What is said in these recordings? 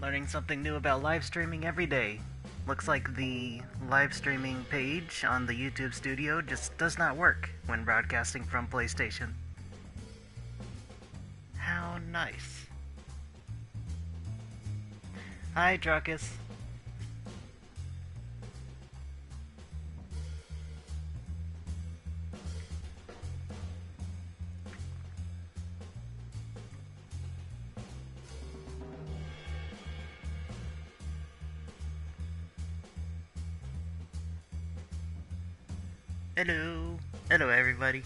Learning something new about live streaming every day. Looks like the live streaming page on the YouTube studio just does not work when broadcasting from PlayStation. How nice. Hi, Druckus. Hello. Hello, everybody.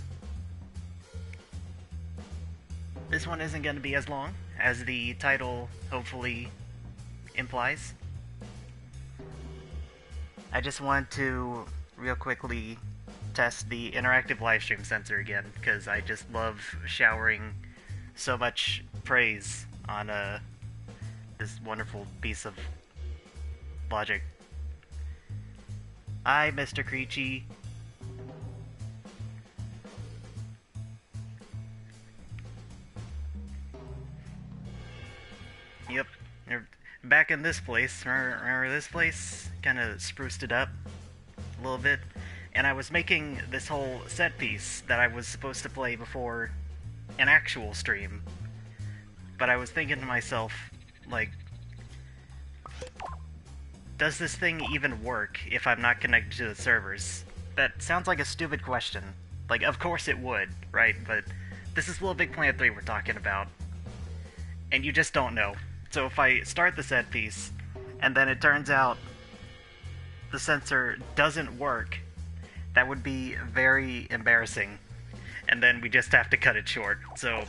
This one isn't going to be as long as the title hopefully implies. I just want to real quickly test the interactive livestream sensor again, because I just love showering so much praise on this wonderful piece of logic. Hi, Mr. Creechy. Yep, back in this place. Remember this place? Kind of spruced it up a little bit. And I was making this whole set piece that I was supposed to play before an actual stream. But I was thinking to myself, like, does this thing even work if I'm not connected to the servers? That sounds like a stupid question. Like, of course it would, right? But this is Little Big Planet 3 we're talking about. And you just don't know. So if I start the set piece, and then it turns out the sensor doesn't work, that would be very embarrassing. And then we just have to cut it short. So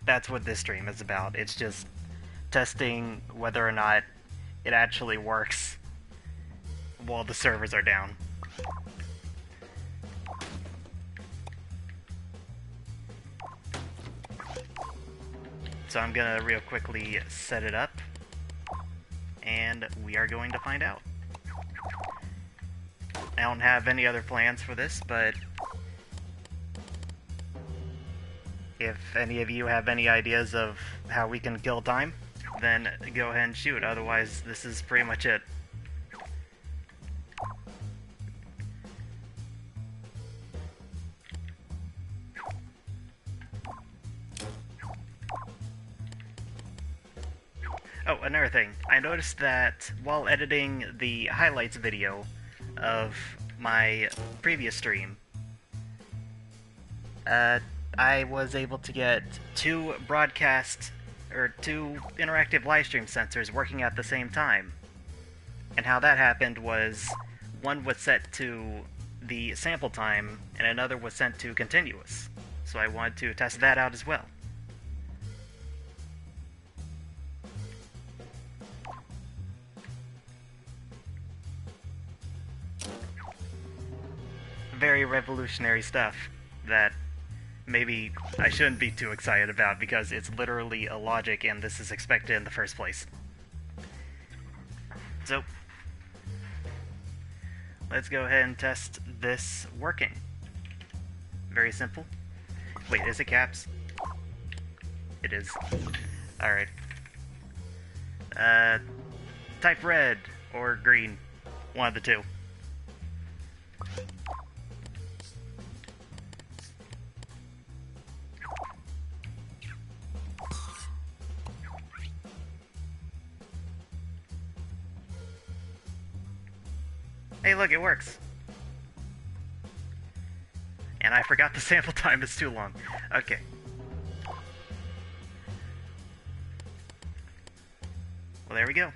that's what this stream is about. It's just testing whether or not it actually works while the servers are down. So I'm gonna real quickly set it up, and we are going to find out. I don't have any other plans for this, but if any of you have any ideas of how we can kill time, then go ahead and shoot. Otherwise, this is pretty much it. Oh, another thing. I noticed that while editing the highlights video of my previous stream, I was able to get two interactive livestream sensors working at the same time. And how that happened was one was set to the sample time and another was sent to continuous. So I wanted to test that out as well. Very revolutionary stuff that maybe I shouldn't be too excited about because it's literally a logic and this is expected in the first place. So, let's go ahead and test this working. Very simple. Wait, is it caps? It is. Alright. Type red or green. One of the two. Hey, look, it works. And I forgot the sample time is too long. Okay. Well, there we go.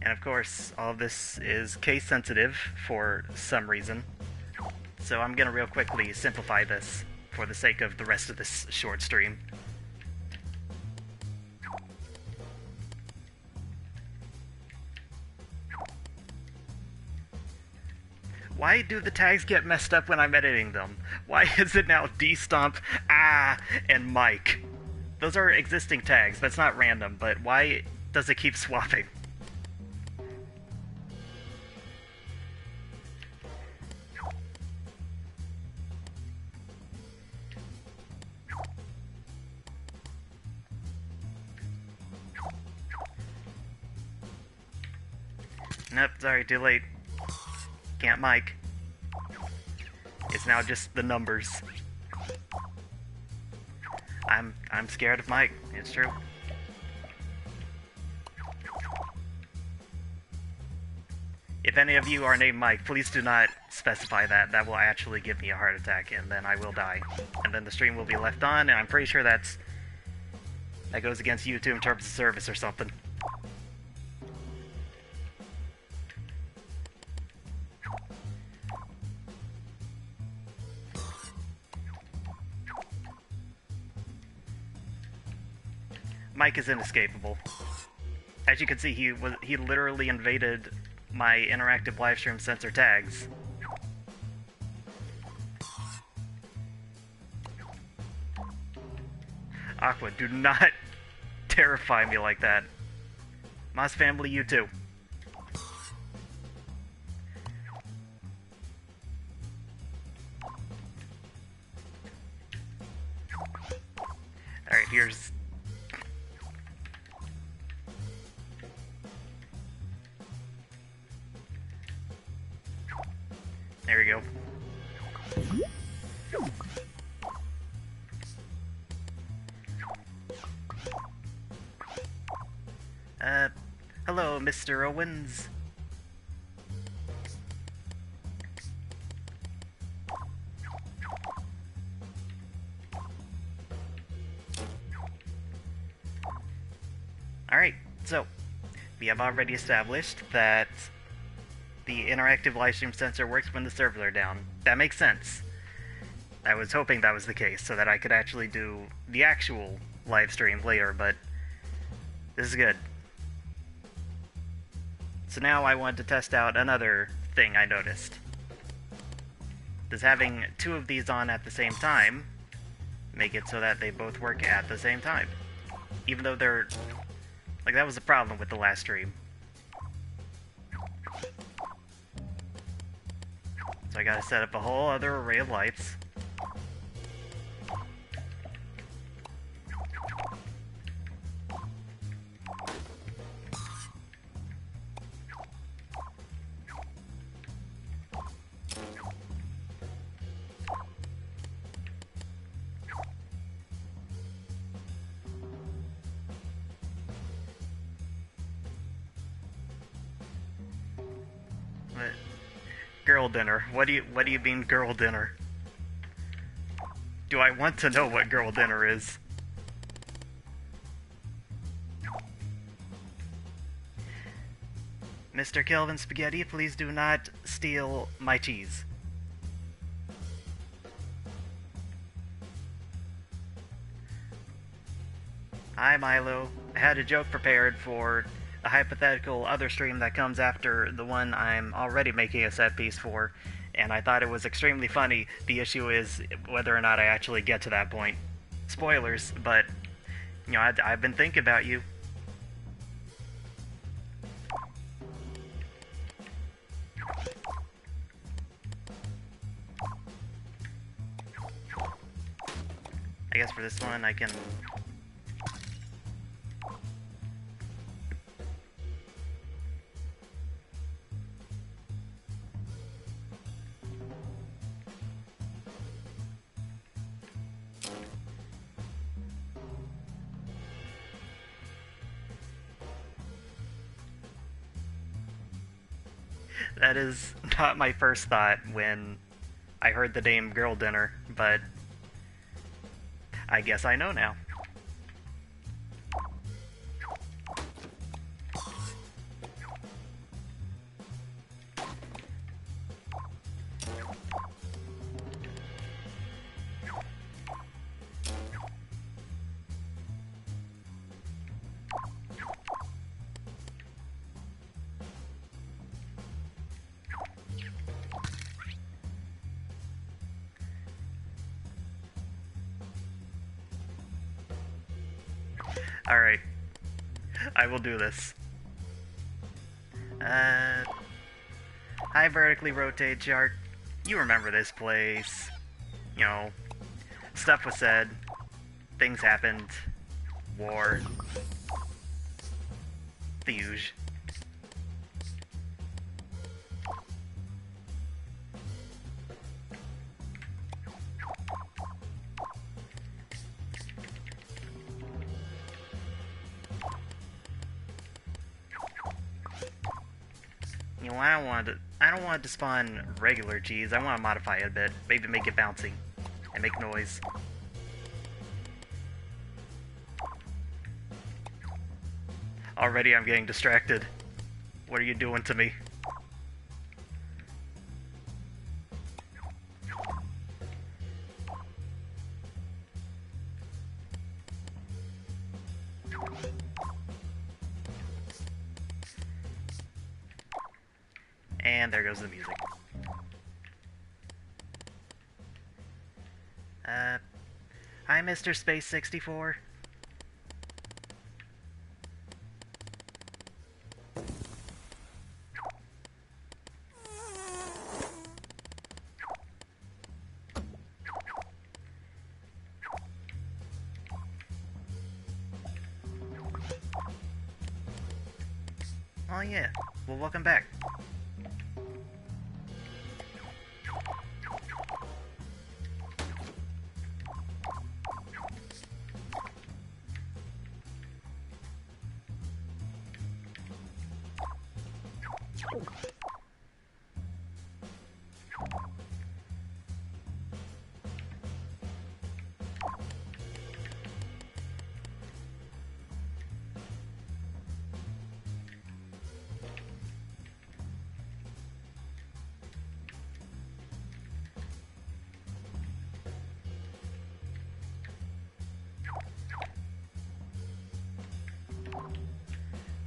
And of course, all of this is case sensitive for some reason. So I'm gonna real quickly simplify this for the sake of the rest of this short stream. Why do the tags get messed up when I'm editing them? Why is it now Dstomp, and Mike? Those are existing tags, that's not random, but why does it keep swapping? Nope, sorry, too late. Can't mic. It's now just the numbers. I'm scared of Mike, it's true. If any of you are named Mike, please do not specify that. That will actually give me a heart attack, and then I will die. And then the stream will be left on, and I'm pretty sure that goes against YouTube terms of service or something. Mike is inescapable. As you can see, he literally invaded my interactive livestream sensor tags. Aqua, do not terrify me like that. Moss family, you too. Alright, here's... There we go. Hello, Mr. Owens. Alright, so, we have already established that the interactive livestream sensor works when the servers are down. That makes sense. I was hoping that was the case, so that I could actually do the actual live stream later, but this is good. So now I want to test out another thing I noticed. Does having two of these on at the same time make it so that they both work at the same time? Even though they're... like, that was a problem with the last stream. So I gotta set up a whole other array of lights. Girl dinner. What do you mean girl dinner? Do I want to know what girl dinner is? Mr. Kelvin Spaghetti, please do not steal my cheese. Hi Milo. I had a joke prepared for a hypothetical other stream that comes after the one I'm already making a set piece for, and I thought it was extremely funny. The issue is whether or not I actually get to that point. Spoilers, but, you know, I've been thinking about you. I guess for this one I can... That is not my first thought when I heard the name Girl Dinner, but I guess I know now. Alright. I will do this. Hi, Vertically Rotate Chart. You remember this place. You know, stuff was said. Things happened. War. The usual. Well, I don't want it to spawn regular cheese. I want to modify it a bit. Maybe make it bouncy and make noise. Already I'm getting distracted. What are you doing to me? And there goes the music. Hi, Mr. Space 64. Oh yeah, well welcome back.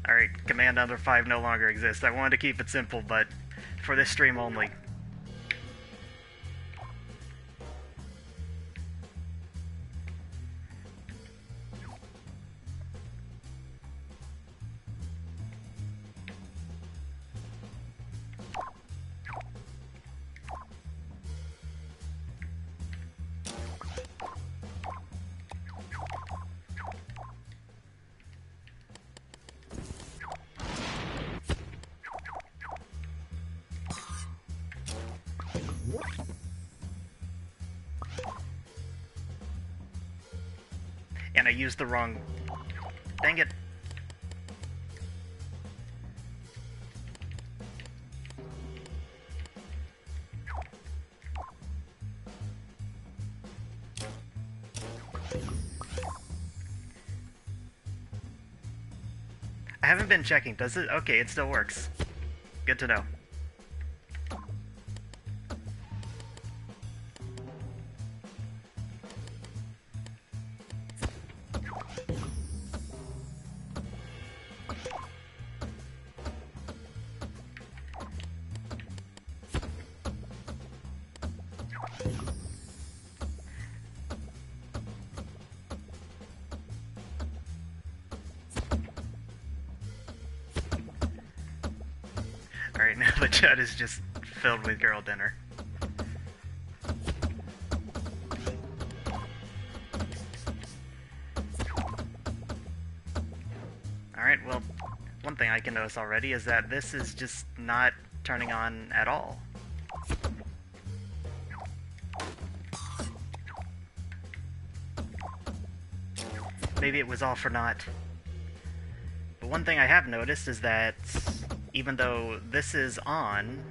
Alright, command under 5 no longer exists. I wanted to keep it simple, but for this stream only. And I used the wrong... Dang it. I haven't been checking. Does it? Okay, it still works. Good to know. Alright, now the chat is just filled with girl dinner. Alright, well, one thing I can notice already is that this is just not turning on at all. Maybe it was all for naught. But one thing I have noticed is that even though this is on,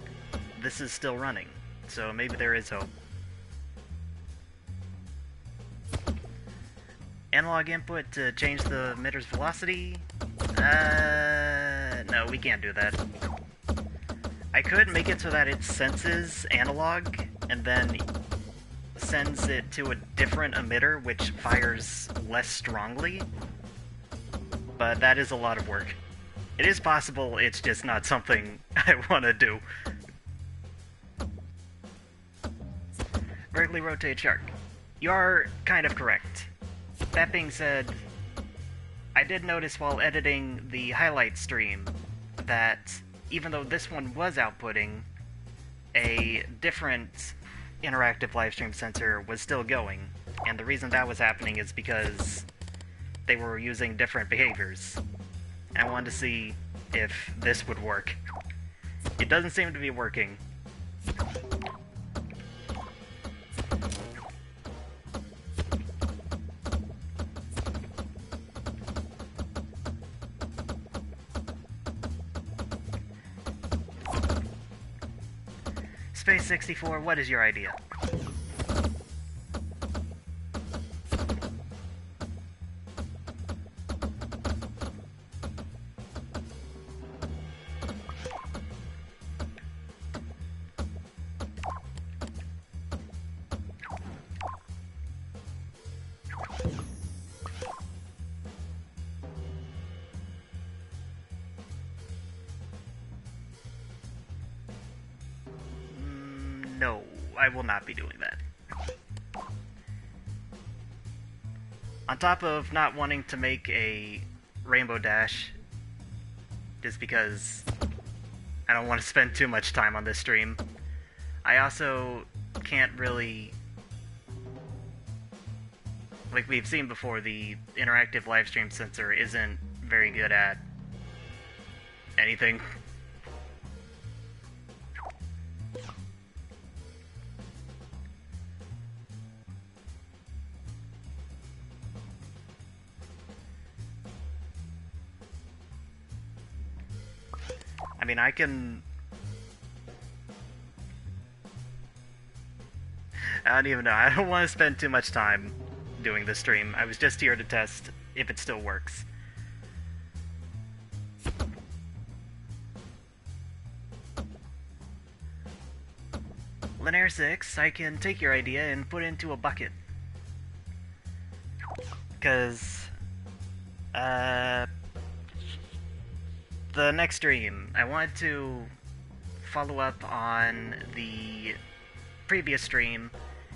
this is still running. So maybe there is hope. Analog input to change the emitter's velocity? No, we can't do that. I could make it so that it senses analog and then sends it to a different emitter which fires less strongly, but that is a lot of work. It is possible, it's just not something I want to do. Vertically rotate shark. You are kind of correct. That being said, I did notice while editing the highlight stream that even though this one was outputting, a different interactive livestream sensor was still going. And the reason that was happening is because they were using different behaviors. I wanted to see if this would work. It doesn't seem to be working. Space 64, what is your idea? No, I will not be doing that. On top of not wanting to make a Rainbow Dash, just because I don't want to spend too much time on this stream, I also can't really... Like we've seen before, the interactive livestream sensor isn't very good at anything. I mean, I don't even know. I don't want to spend too much time doing this stream. I was just here to test if it still works. Linear 6, I can take your idea and put it into a bucket. Because, the next stream, I wanted to follow up on the previous stream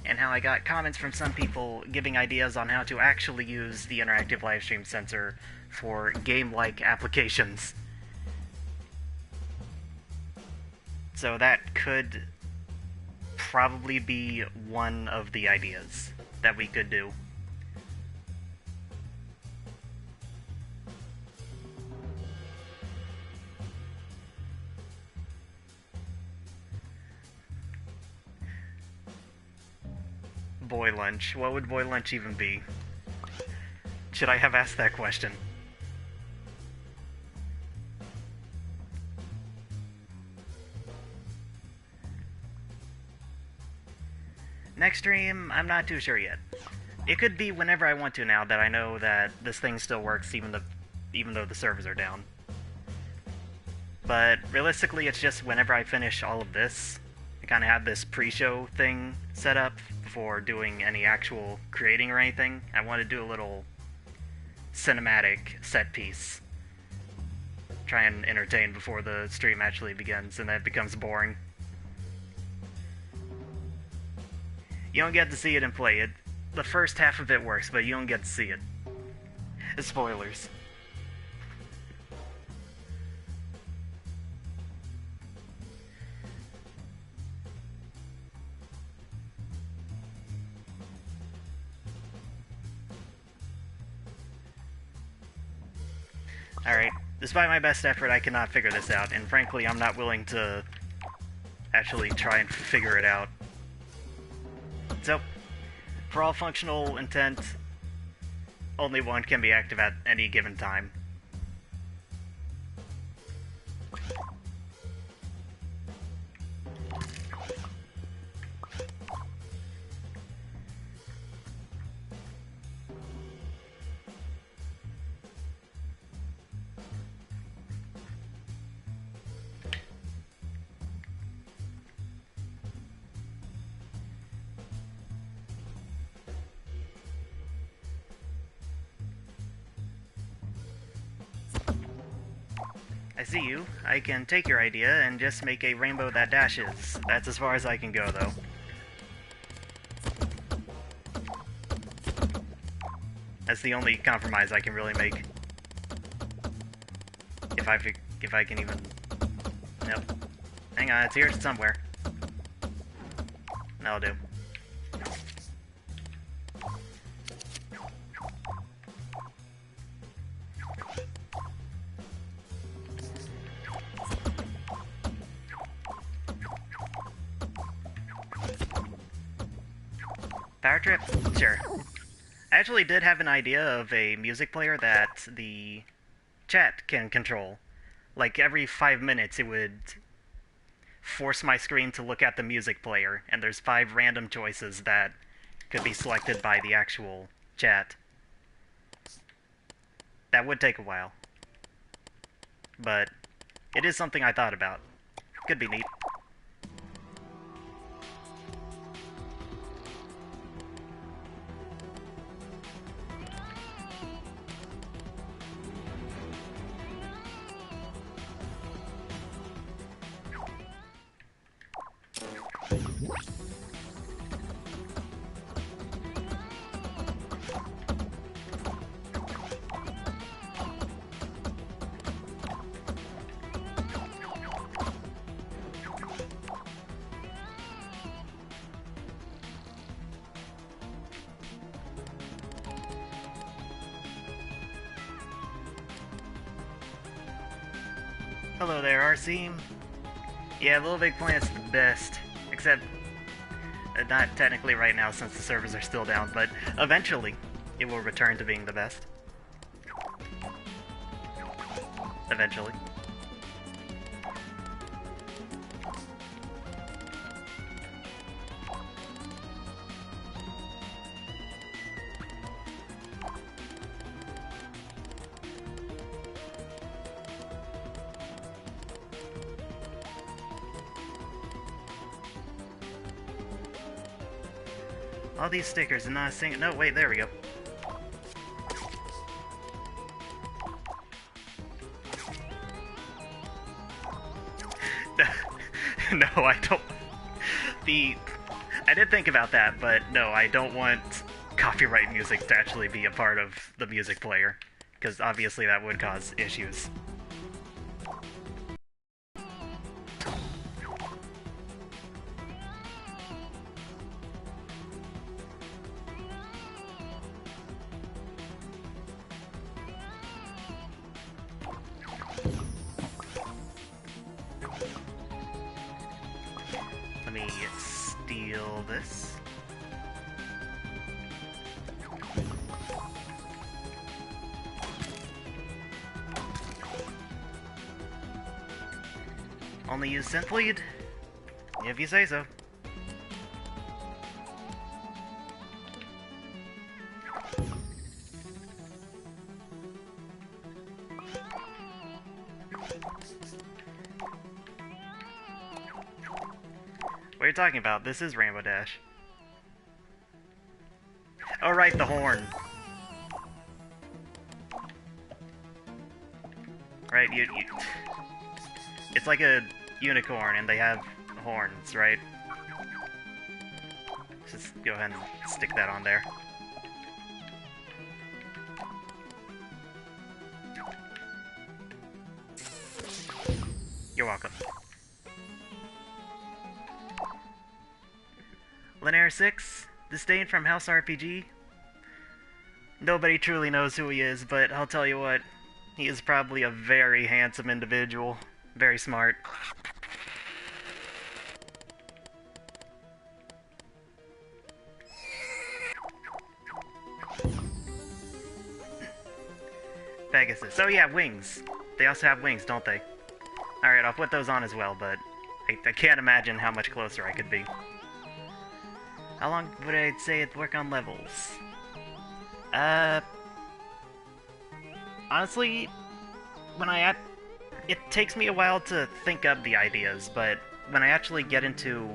and how I got comments from some people giving ideas on how to actually use the interactive livestream sensor for game-like applications. So that could probably be one of the ideas that we could do. Boy lunch. What would boy lunch even be? Should I have asked that question? Next stream, I'm not too sure yet. It could be whenever I want to now that I know that this thing still works even though the servers are down. But realistically, it's just whenever I finish all of this. I kind of have this pre-show thing set up before doing any actual creating or anything. I want to do a little cinematic set piece. Try and entertain before the stream actually begins, and then it becomes boring. You don't get to see it and play it. The first half of it works, but you don't get to see it. Spoilers. Alright, despite my best effort, I cannot figure this out, and frankly, I'm not willing to actually try and figure it out. So, for all functional intent, only one can be active at any given time. I see you. I can take your idea and just make a rainbow that dashes. That's as far as I can go, though. That's the only compromise I can really make. If I can even... Nope. Hang on, it's here somewhere. That'll do. Power trip? Sure. I actually did have an idea of a music player that the chat can control. Like, every 5 minutes it would force my screen to look at the music player, and there's 5 random choices that could be selected by the actual chat. That would take a while. But it is something I thought about. Could be neat. Hello there, Arseem. Yeah, Little Big Planet's the best. Except, not technically right now since the servers are still down, but eventually it will return to being the best. Eventually. All these stickers and not a single— no, wait, there we go. No, I don't— I did think about that, but no, I don't want copyright music to actually be a part of the music player, because obviously that would cause issues. Let me steal this. Only use synth lead? If you say so. What are you talking about? This is Rainbow Dash. Oh right, the horn. Right, you it's like a unicorn and they have horns, right? Just go ahead and stick that on there. You're welcome. Linear 6, disdain from House RPG. Nobody truly knows who he is, but I'll tell you what, he is probably a very handsome individual. Very smart. Pegasus. Oh yeah, wings. They also have wings, don't they? Alright, I'll put those on as well, but I can't imagine how much closer I could be. How long would I say it'd work on levels? Honestly, it takes me a while to think up the ideas, but when I actually get into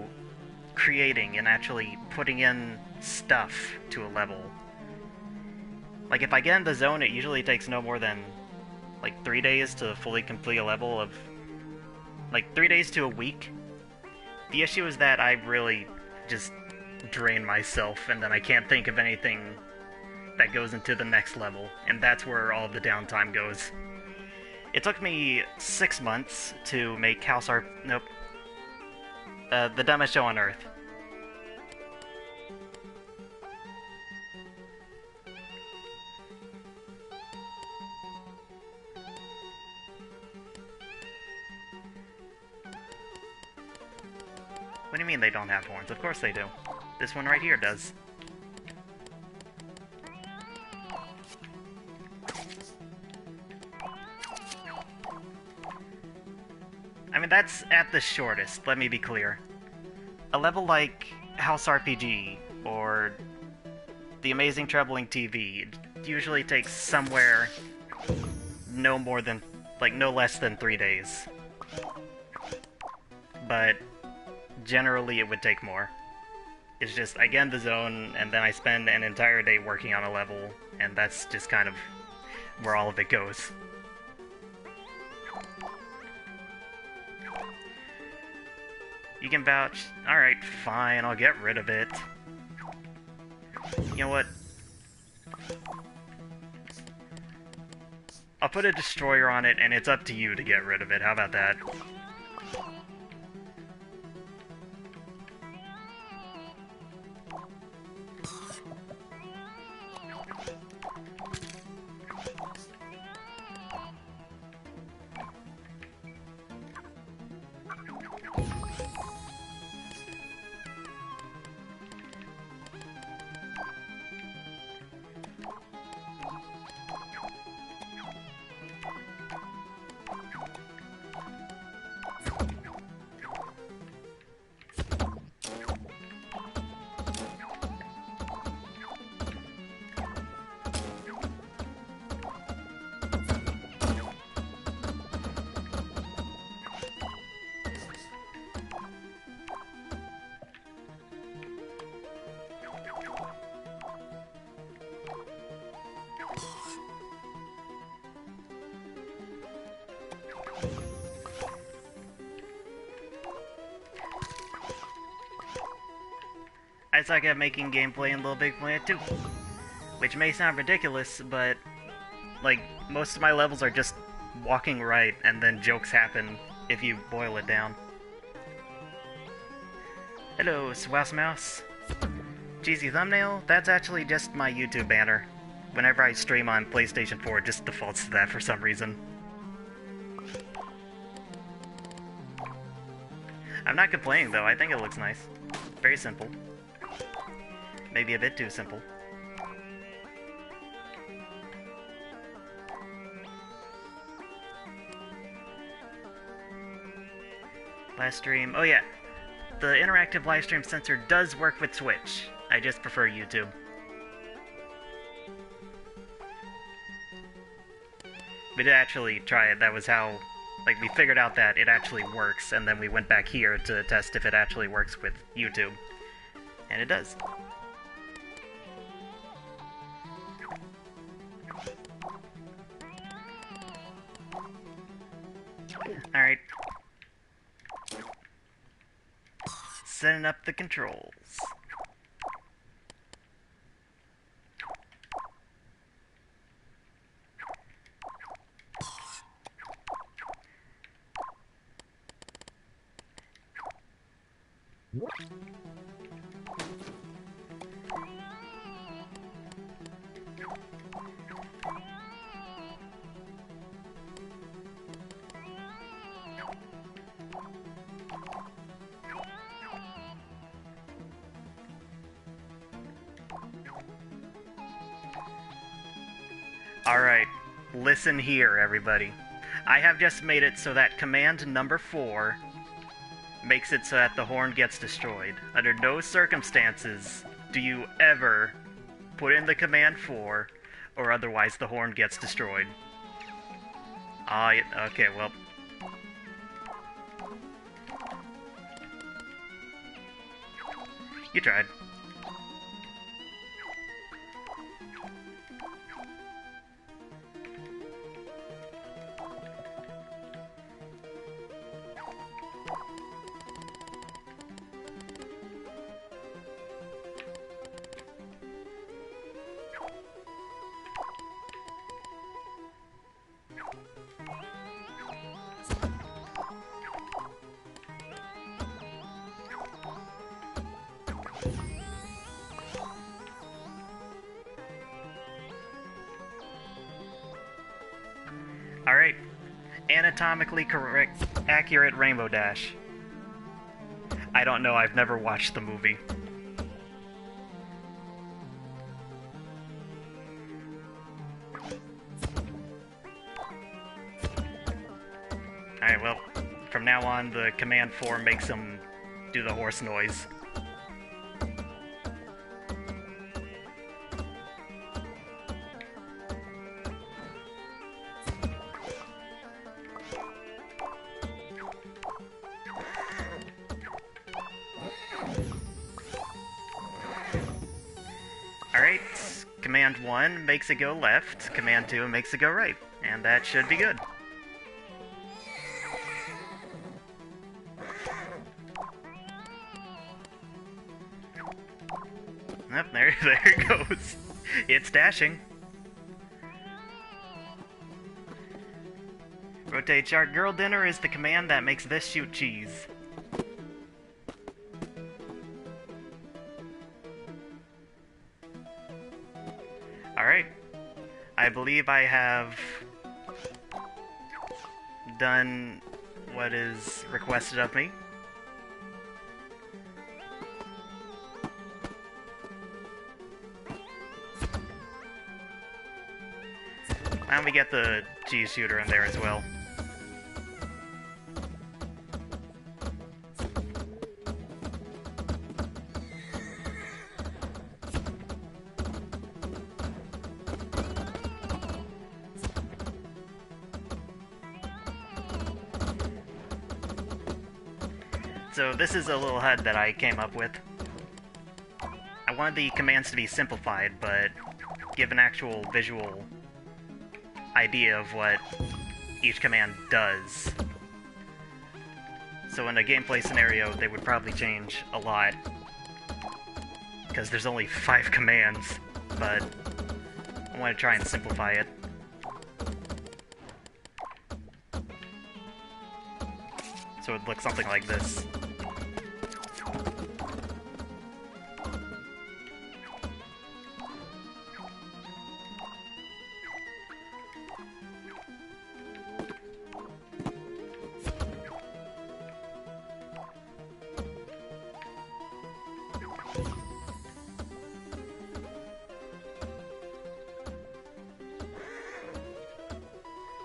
creating and actually putting in stuff to a level, like if I get in the zone, it usually takes no more than like 3 days to fully complete a level of, like 3 days to a week. The issue is that I really just drain myself and then I can't think of anything that goes into the next level, and that's where all the downtime goes. It took me 6 months to make the dumbest show on Earth. What do you mean they don't have horns? Of course they do. This one right here does. I mean, that's at the shortest, let me be clear. A level like House RPG, or The Amazing Troubling TV, usually takes somewhere no less than 3 days. But generally it would take more. It's just, I get in the zone, and then I spend an entire day working on a level, and that's just kind of where all of it goes. You can vouch. Alright, fine, I'll get rid of it. You know what? I'll put a destroyer on it, and it's up to you to get rid of it. How about that? I suck at making gameplay in Little Big Planet 2. Which may sound ridiculous, but, like, most of my levels are just walking right, and then jokes happen if you boil it down. Hello, Swass Mouse. Cheesy thumbnail? That's actually just my YouTube banner. Whenever I stream on PlayStation 4, it just defaults to that for some reason. I'm not complaining, though. I think it looks nice. Very simple. Maybe a bit too simple. Last stream. Oh yeah, the interactive live stream sensor does work with Twitch. I just prefer YouTube. We did actually try it. That was how, like, we figured out that it actually works, and then we went back here to test if it actually works with YouTube. And it does. Alright. Setting up the controls. Alright, listen here, everybody. I have just made it so that command number 4 makes it so that the horn gets destroyed. Under no circumstances do you ever put in the command 4, or otherwise the horn gets destroyed. Okay, well. You tried. Alright. Anatomically correct, accurate Rainbow Dash. I don't know, I've never watched the movie. Alright, well, from from now on, the command 4 makes him do the horse noise. Alright, command 1 makes it go left, command 2 makes it go right, and that should be good. Yep, there it goes. It's dashing. Rotate chart. Girl dinner is the command that makes this shoot cheese. Alright. I believe I have done what is requested of me. And we get the cheese shooter in there as well. So this is a little HUD that I came up with. I wanted the commands to be simplified, but give an actual visual idea of what each command does. So in a gameplay scenario, they would probably change a lot, because there's only 5 commands, but I want to try and simplify it. So it looks something like this.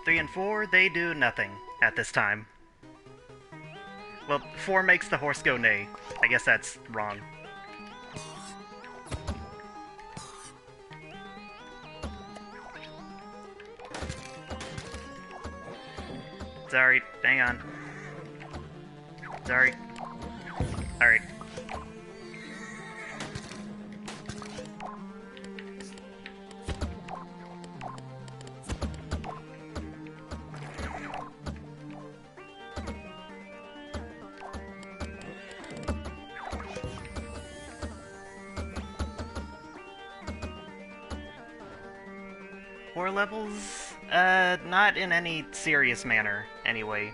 Three and 4, they do nothing at this time. Well, 4 makes the horse go neigh. I guess that's wrong. Sorry, hang on. Sorry. Alright. Horror levels? Not in any serious manner, anyway.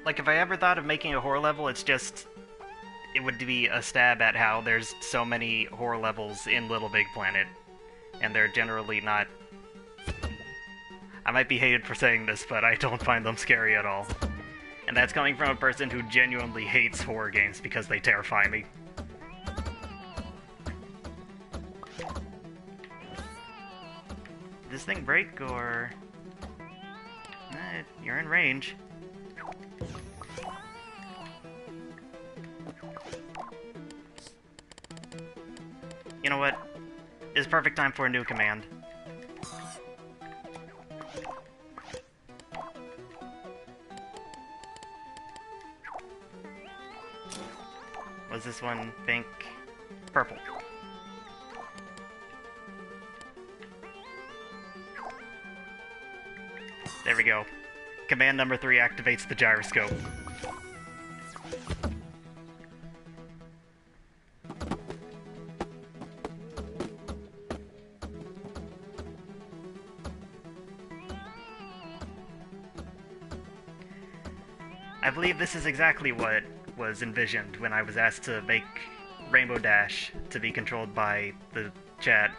Like, if I ever thought of making a horror level, it's just... it would be a stab at how there's so many horror levels in Little Big Planet. And they're generally not... I might be hated for saying this, but I don't find them scary at all. And that's coming from a person who genuinely hates horror games because they terrify me. This thing break, or... you're in range. You know what? It's perfect time for a new command. Was this one pink? Purple. There we go. Command number 3 activates the gyroscope. I believe this is exactly what was envisioned when I was asked to make Rainbow Dash to be controlled by the chat.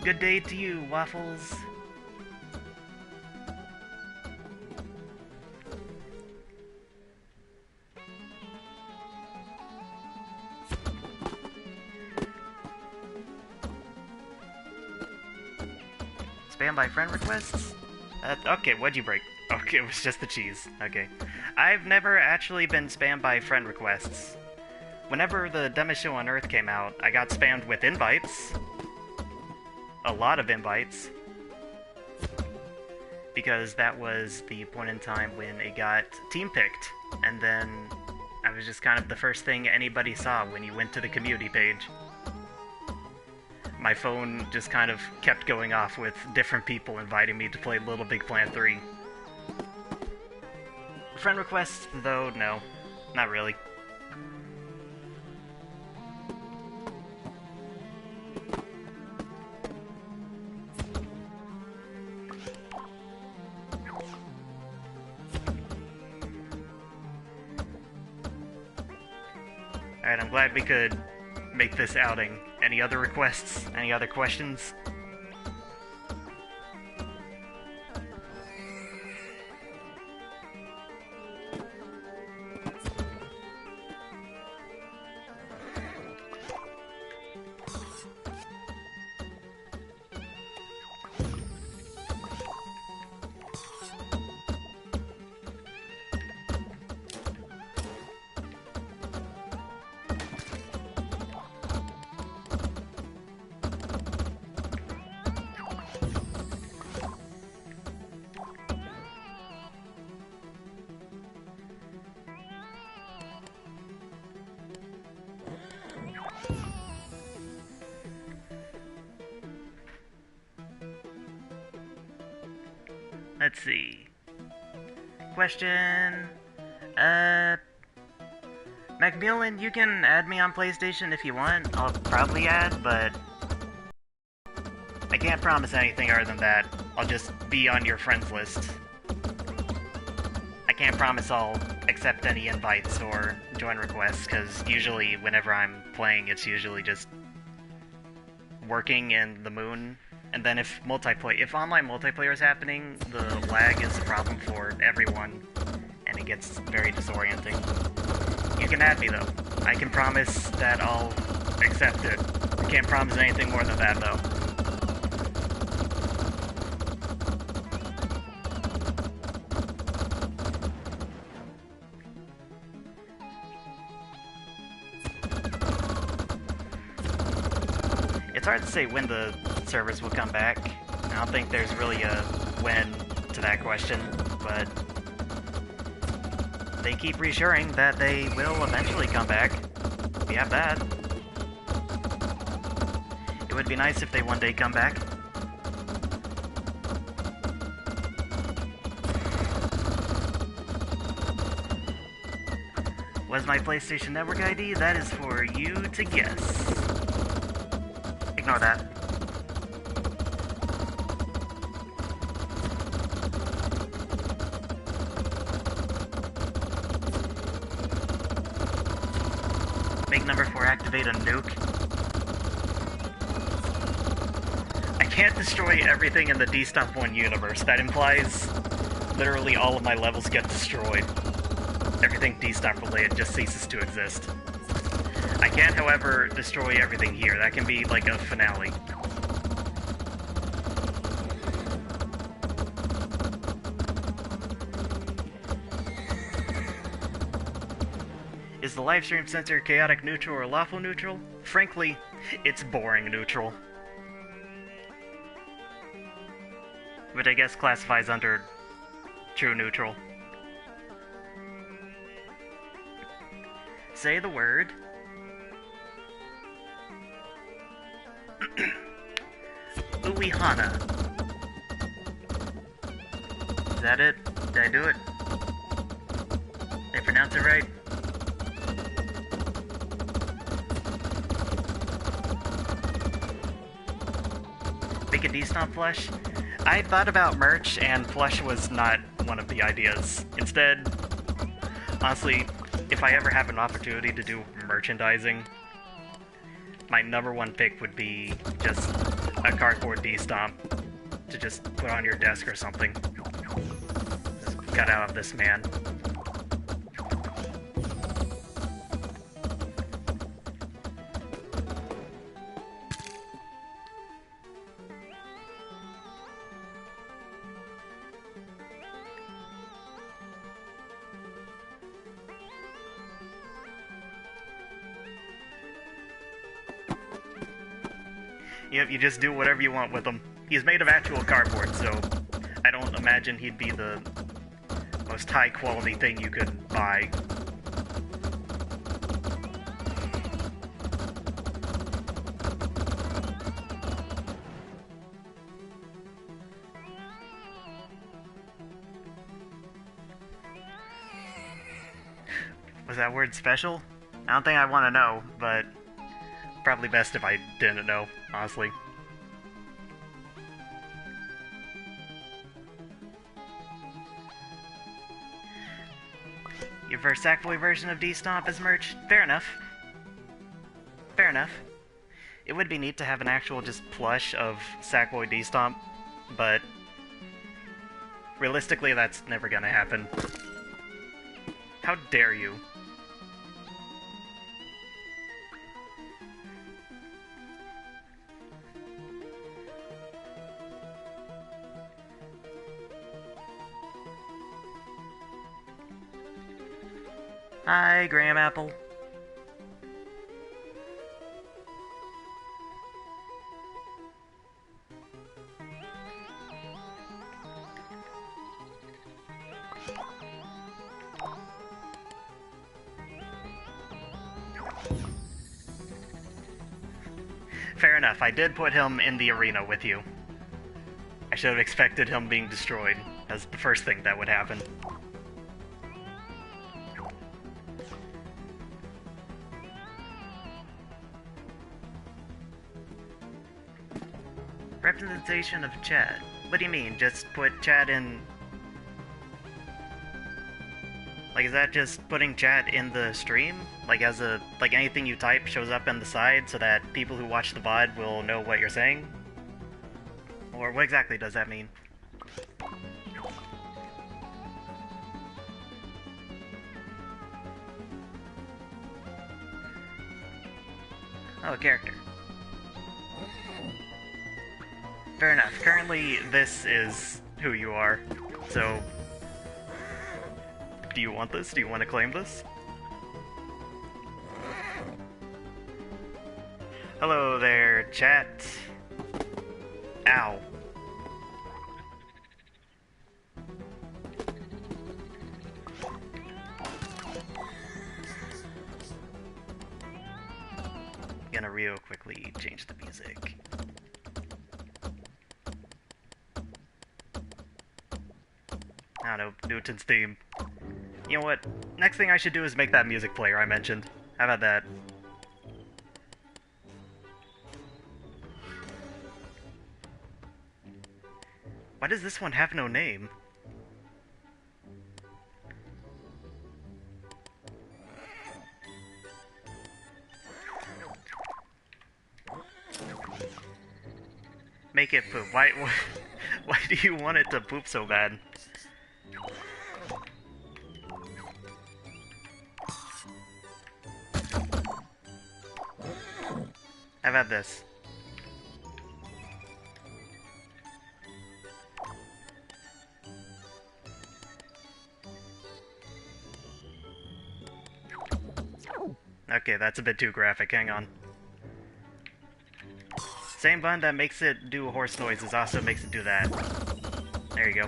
Good day to you, Waffles. Spam by friend requests? Okay, what'd you break? Okay, it was just the cheese. Okay. I've never actually been spammed by friend requests. Whenever the dumbest show on Earth came out, I got spammed with invites. A lot of invites. Because that was the point in time when it got team picked. And then I was just kind of the first thing anybody saw when you went to the community page. My phone just kind of kept going off with different people inviting me to play Little Big Planet 3. Friend requests, though, no. Not really. Alright, I'm glad we could make this outing. Any other requests? Any other questions? Let's see. Question. Macmillan, you can add me on PlayStation if you want. I'll probably add, but I can't promise anything other than that. I'll just be on your friends list. I can't promise I'll accept any invites or join requests, because usually whenever I'm playing, it's usually just working in the moon. And then if online multiplayer is happening, the lag is a problem for everyone, and it gets very disorienting. You can add me though. I can promise that I'll accept it. I can't promise anything more than that though. It's hard to say when the servers will come back. I don't think there's really a when to that question, but they keep reassuring that they will eventually come back. We have that. It would be nice if they one day come back. What's my PlayStation Network ID? That is for you to guess. Ignore that. Make number 4 activate a nuke. I can't destroy everything in the Dstomp 1 universe. That implies literally all of my levels get destroyed. Everything Dstomp related just ceases to exist. I can't, however, destroy everything here. That can be like a finale. Is the livestream censor chaotic neutral or lawful neutral? Frankly, it's boring neutral. Which I guess classifies under true neutral. Say the word. Uehana. Is that it? Did I do it? Did I pronounce it right? Make a Dstomp plush? I thought about merch, and plush was not one of the ideas. Instead, honestly, if I ever have an opportunity to do merchandising, my number one pick would be just a cardboard Dstomp to just put on your desk or something. Just cut out of this man. Yep, you just do whatever you want with him. He's made of actual cardboard, so I don't imagine he'd be the most high-quality thing you could buy. Was that word special? I don't think I want to know, but probably best if I didn't know, honestly. Your first Sackboy version of Dstomp is merch? Fair enough. Fair enough. It would be neat to have an actual just plush of Sackboy Dstomp, but realistically that's never gonna happen. How dare you? Hi, Graham Apple. Fair enough, I did put him in the arena with you. I should have expected him being destroyed as the first thing that would happen. Representation of chat. What do you mean? Just put chat in... Like, is that just putting chat in the stream? Like, as a... Like, anything you type shows up on the side so that people who watch the VOD will know what you're saying? Or what exactly does that mean? Oh, character. Fair enough. Currently, this is who you are. So, do you want this? Do you want to claim this? Hello there, chat. Ow. Gonna real quickly change the music. I don't know, Newton's theme. You know what? Next thing I should do is make that music player I mentioned. How about that? Why does this one have no name? Make it poop. Why do you want it to poop so bad? How about this? Okay, that's a bit too graphic, hang on. Same button that makes it do horse noises also makes it do that. There you go.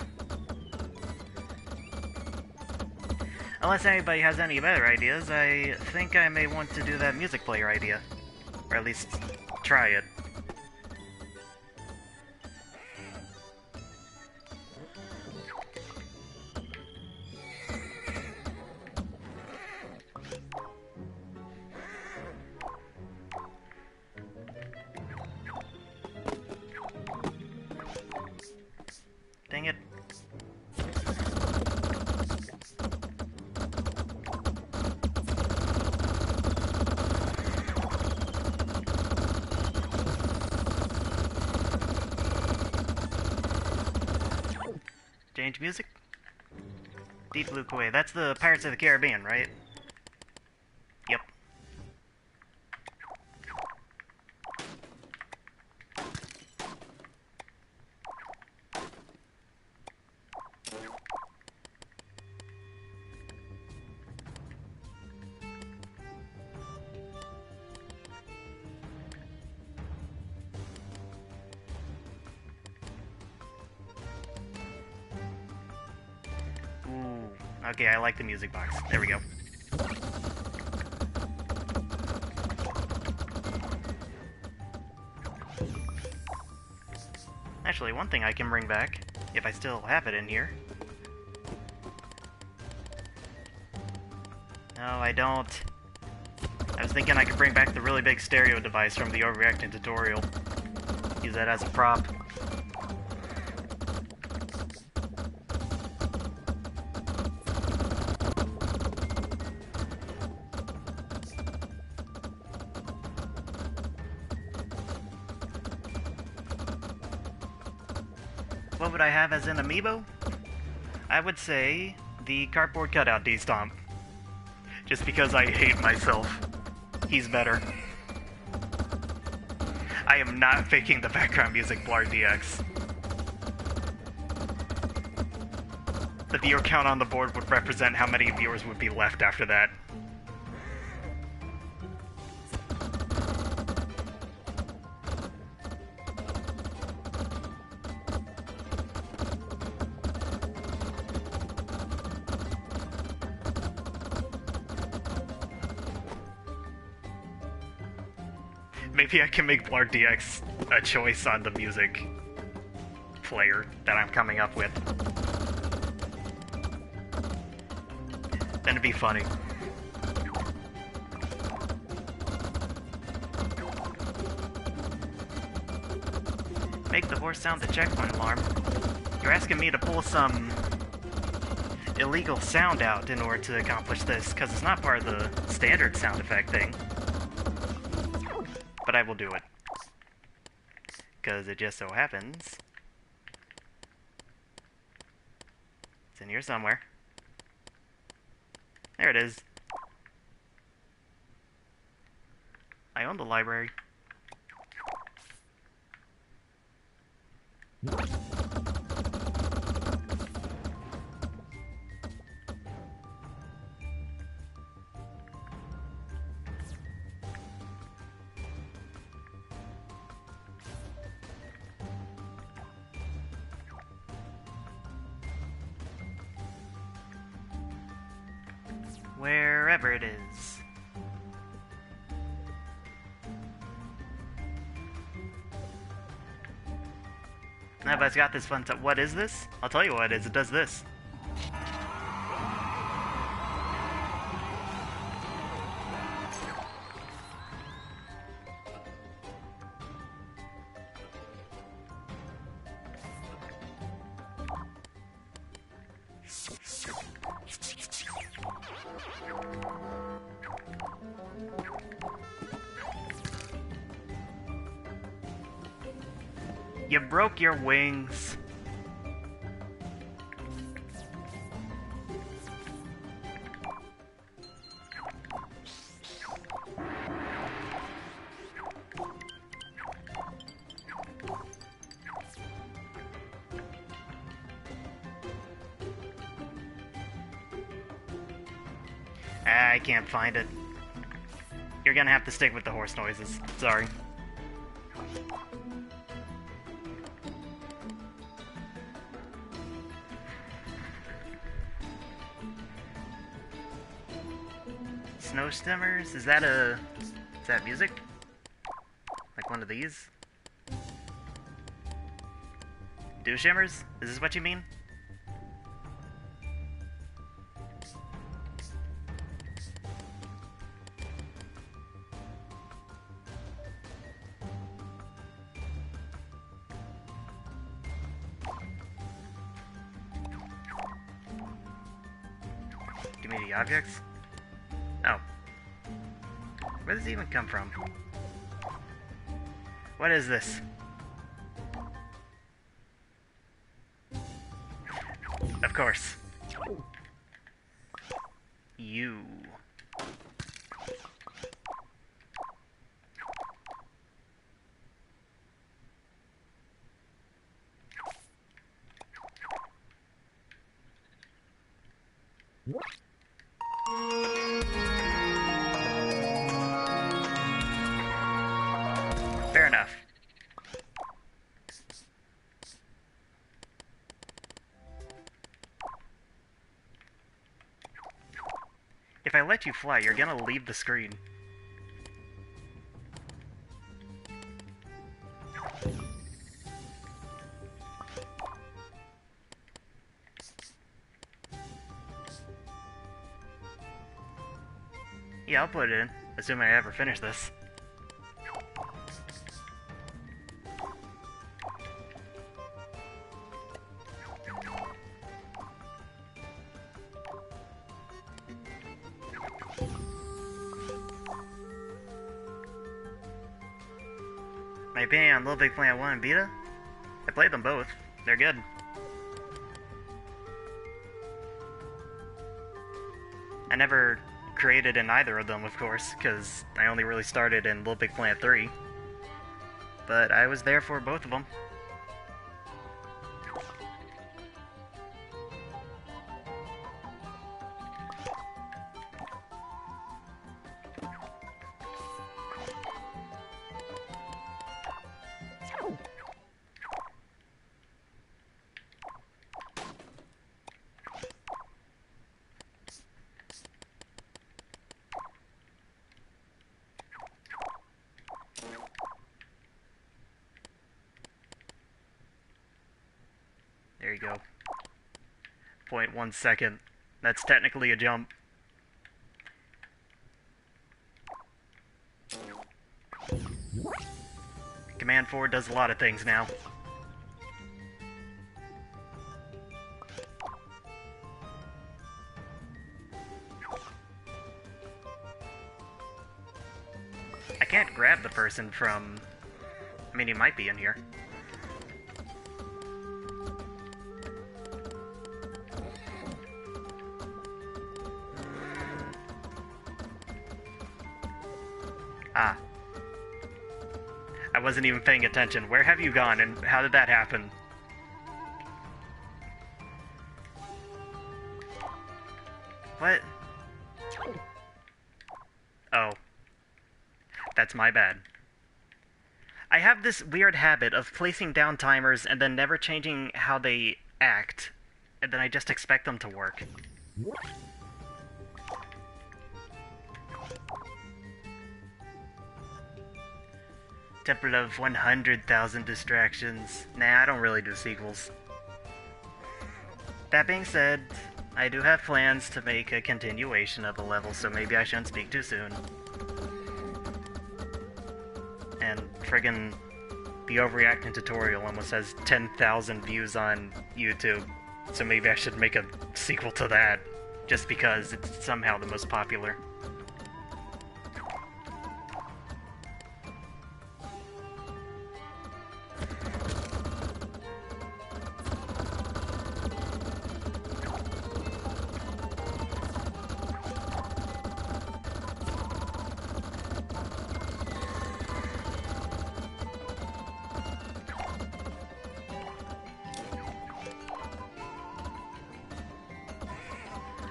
Unless anybody has any better ideas, I think I may want to do that music player idea. Or at least, try it. Dang it. Change music? Deep Blue Koi. That's the Pirates of the Caribbean, right? Yep. Okay, I like the music box. There we go. Actually, one thing I can bring back, if I still have it in here. No, I don't. I was thinking I could bring back the really big stereo device from the overreacting tutorial. Use that as a prop. What would I have as an amiibo? I would say the cardboard cutout Dstomp. Just because I hate myself. He's better. I am not faking the background music Blarg DX. The viewer count on the board would represent how many viewers would be left after that. Maybe I can make Blarg DX a choice on the music player that I'm coming up with. Then it'd be funny. Make the horse sound the checkpoint alarm. You're asking me to pull some illegal sound out in order to accomplish this, because it's not part of the standard sound effect thing. But I will do it. Because it just so happens it's in here somewhere. There it is. I own the library. Wherever it is. Now, but it's got this fun stuff. What is this? I'll tell you what it is. It does this. You broke your wings. I can't find it. You're gonna have to stick with the horse noises. Sorry. Snow stimmers? Is that music? Like one of these? Dew shimmers? Is this what you mean? Give me the objects? Oh. Where does it even come from? What is this? Of course. You. Fair enough. if I let you fly, you're gonna leave the screen. Yeah, I'll put it in, assuming I ever finish this. My opinion on Little Big Planet 1 and Beta? I played them both. They're good. I never created in either of them, of course, because I only really started in Little Big Planet 3. But I was there for both of them. There you go. 0.1 second. That's technically a jump. Command 4 does a lot of things now. I can't grab the person from... I mean, he might be in here. Ah. I wasn't even paying attention. Where have you gone, and how did that happen? What? Oh. That's my bad. I have this weird habit of placing down timers and then never changing how they act, and then I just expect them to work. Template of 100,000 distractions. Nah, I don't really do sequels. That being said, I do have plans to make a continuation of the level, so maybe I shouldn't speak too soon. And friggin' the overreacting tutorial almost has 10,000 views on YouTube, so maybe I should make a sequel to that, just because it's somehow the most popular.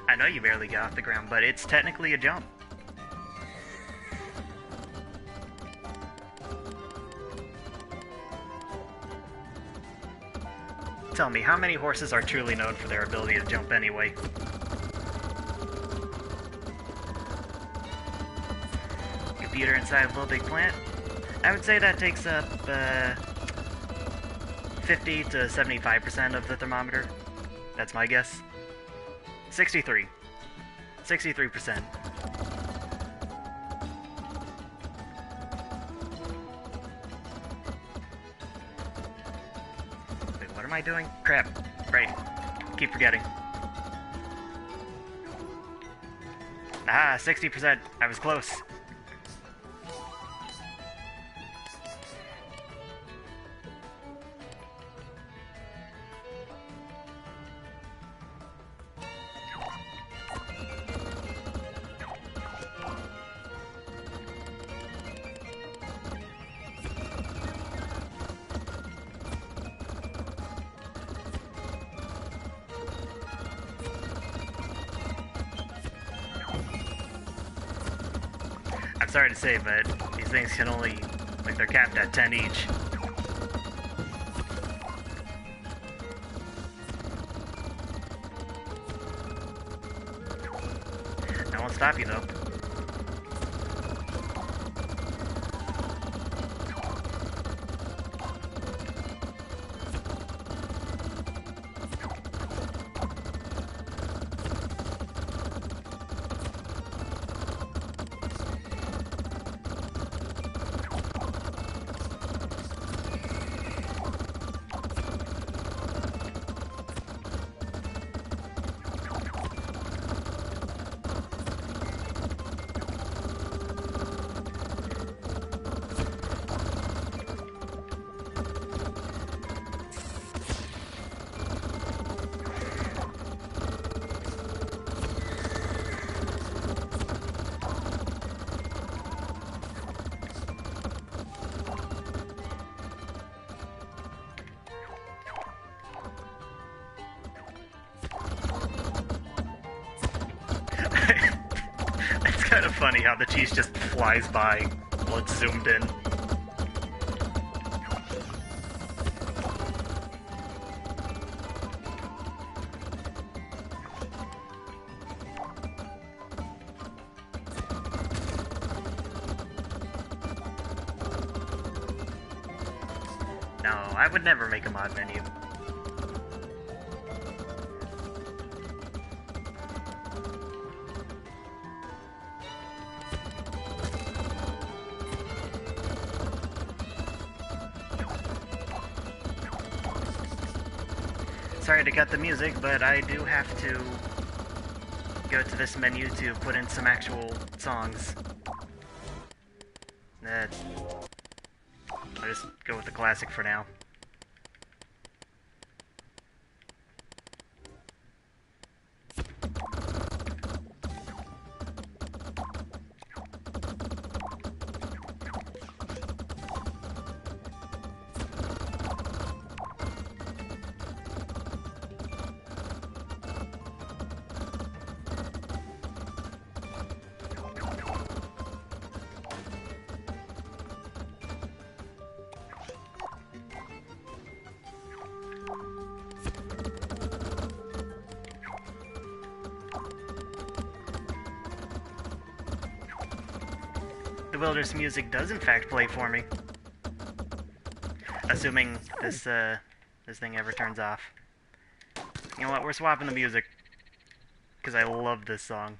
I know you barely got off the ground, but it's technically a jump. Tell me, how many horses are truly known for their ability to jump anyway? Computer inside of Little Big Planet? I would say that takes up 50 to 75% of the thermometer. That's my guess. 63%. Wait, what am I doing? Crap. Right. Keep forgetting. Ah, 60%. I was close. I'm sorry to say, but these things can only, like, they're capped at 10 each. I won't stop you, though. It's kind of funny how the cheese just flies by while it's zoomed in. No, I would never make a mod menu. Sorry to cut the music, but I do have to go to this menu to put in some actual songs. I'll just go with the classic for now. The wilderness music does in fact play for me. Assuming this thing ever turns off. You know what, we're swapping the music. Because I love this song.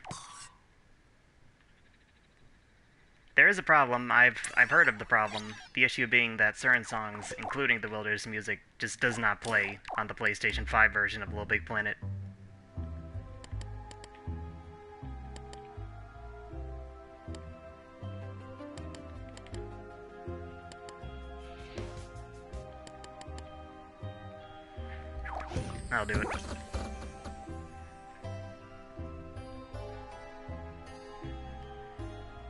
There is a problem, I've heard of the problem. The issue being that certain songs, including the wilderness music, just does not play on the PlayStation 5 version of Little Big Planet. I'll do it.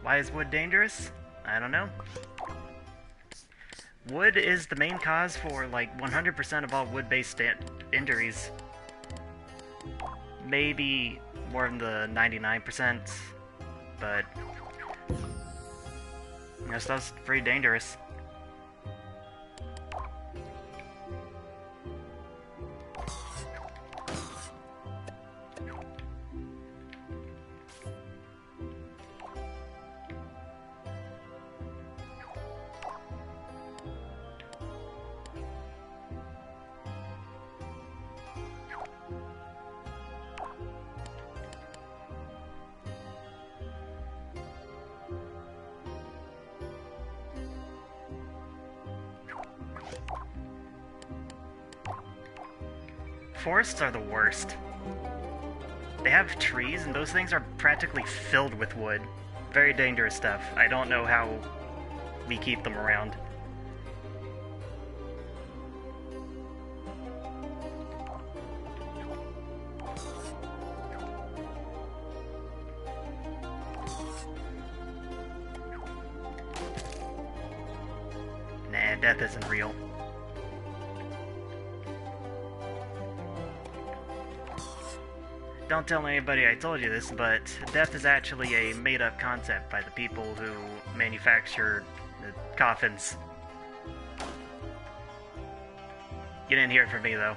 Why is wood dangerous? I don't know. Wood is the main cause for like 100% of all wood-based injuries. Maybe more than the 99%, but you know, stuff's pretty dangerous. Forests are the worst. They have trees, and those things are practically filled with wood. Very dangerous stuff. I don't know how we keep them around. Nah, death isn't real. Don't tell anybody I told you this, but death is actually a made-up concept by the people who manufacture the coffins. You didn't hear it from me, though.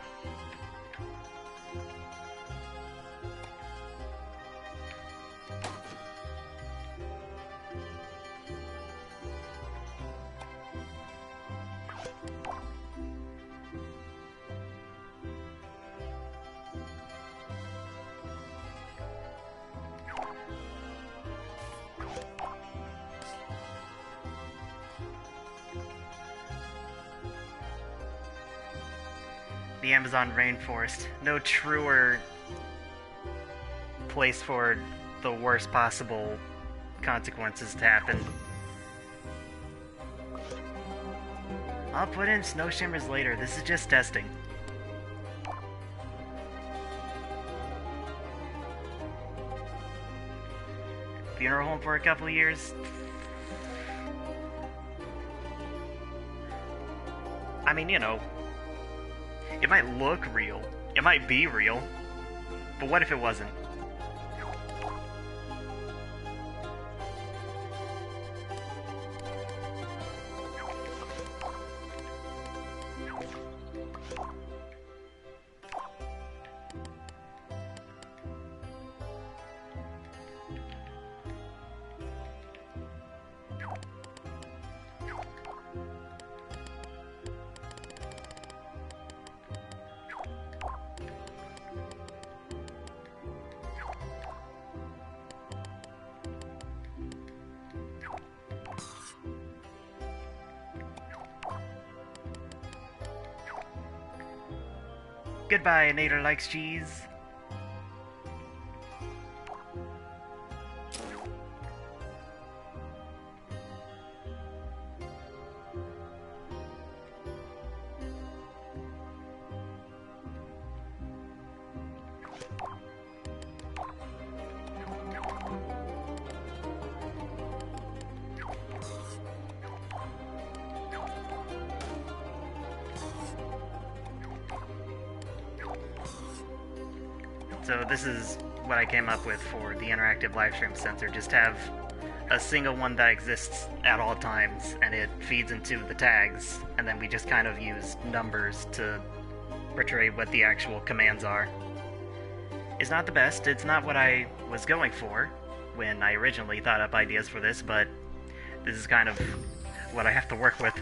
The Amazon rainforest. No truer place for the worst possible consequences to happen. I'll put in snow shimmers later. This is just testing. Funeral home for a couple of years. I mean, you know, it might look real. It might be real. But what if it wasn't? Goodbye, Nader likes cheese. So this is what I came up with for the interactive livestream sensor. Just have a single one that exists at all times, and it feeds into the tags, and then we just kind of use numbers to portray what the actual commands are. It's not the best, it's not what I was going for when I originally thought up ideas for this, but this is kind of what I have to work with.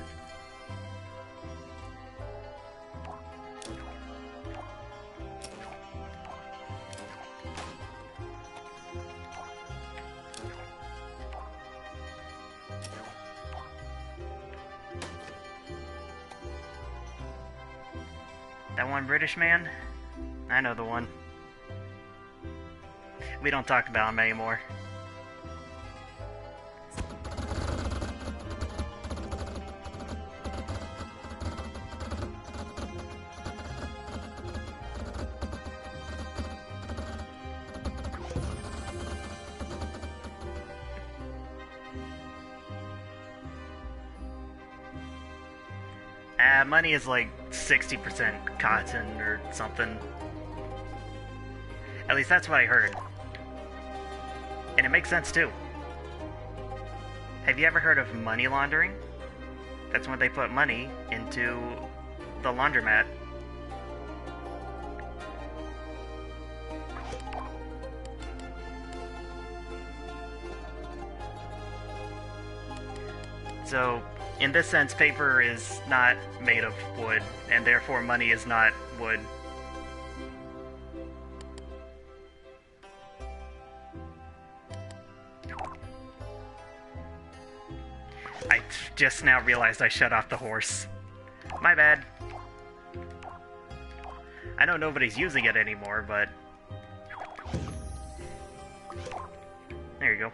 That one British man? I know the one. We don't talk about him anymore. Money is like 60% cotton or something. At least that's what I heard. And it makes sense too. Have you ever heard of money laundering? That's when they put money into the laundromat. So, in this sense, paper is not made of wood, and therefore money is not wood. I just now realized I shut off the horse. My bad. I know nobody's using it anymore, but... There you go.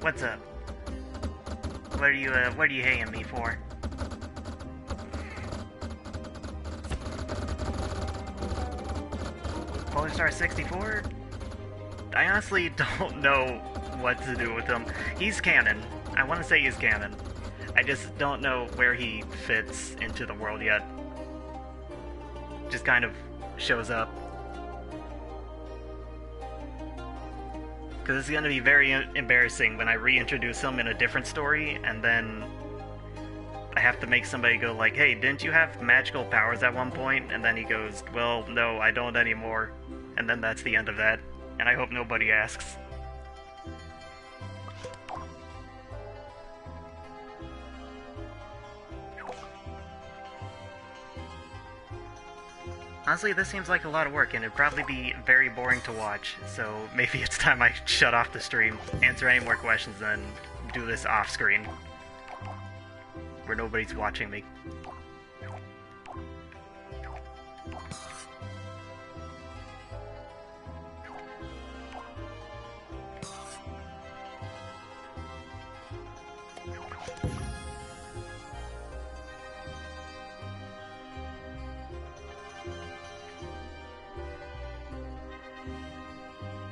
What's up? What are you haying me for? Polar Star 64? I honestly don't know what to do with him. He's canon. I want to say he's canon. I just don't know where he fits into the world yet. Just kind of shows up. Because it's going to be very embarrassing when I reintroduce him in a different story, and then I have to make somebody go like, hey, didn't you have magical powers at one point? And then he goes, well, no, I don't anymore. And then that's the end of that. And I hope nobody asks. Honestly, this seems like a lot of work, and it'd probably be very boring to watch, so maybe it's time I shut off the stream, answer any more questions, and do this off-screen, where nobody's watching me.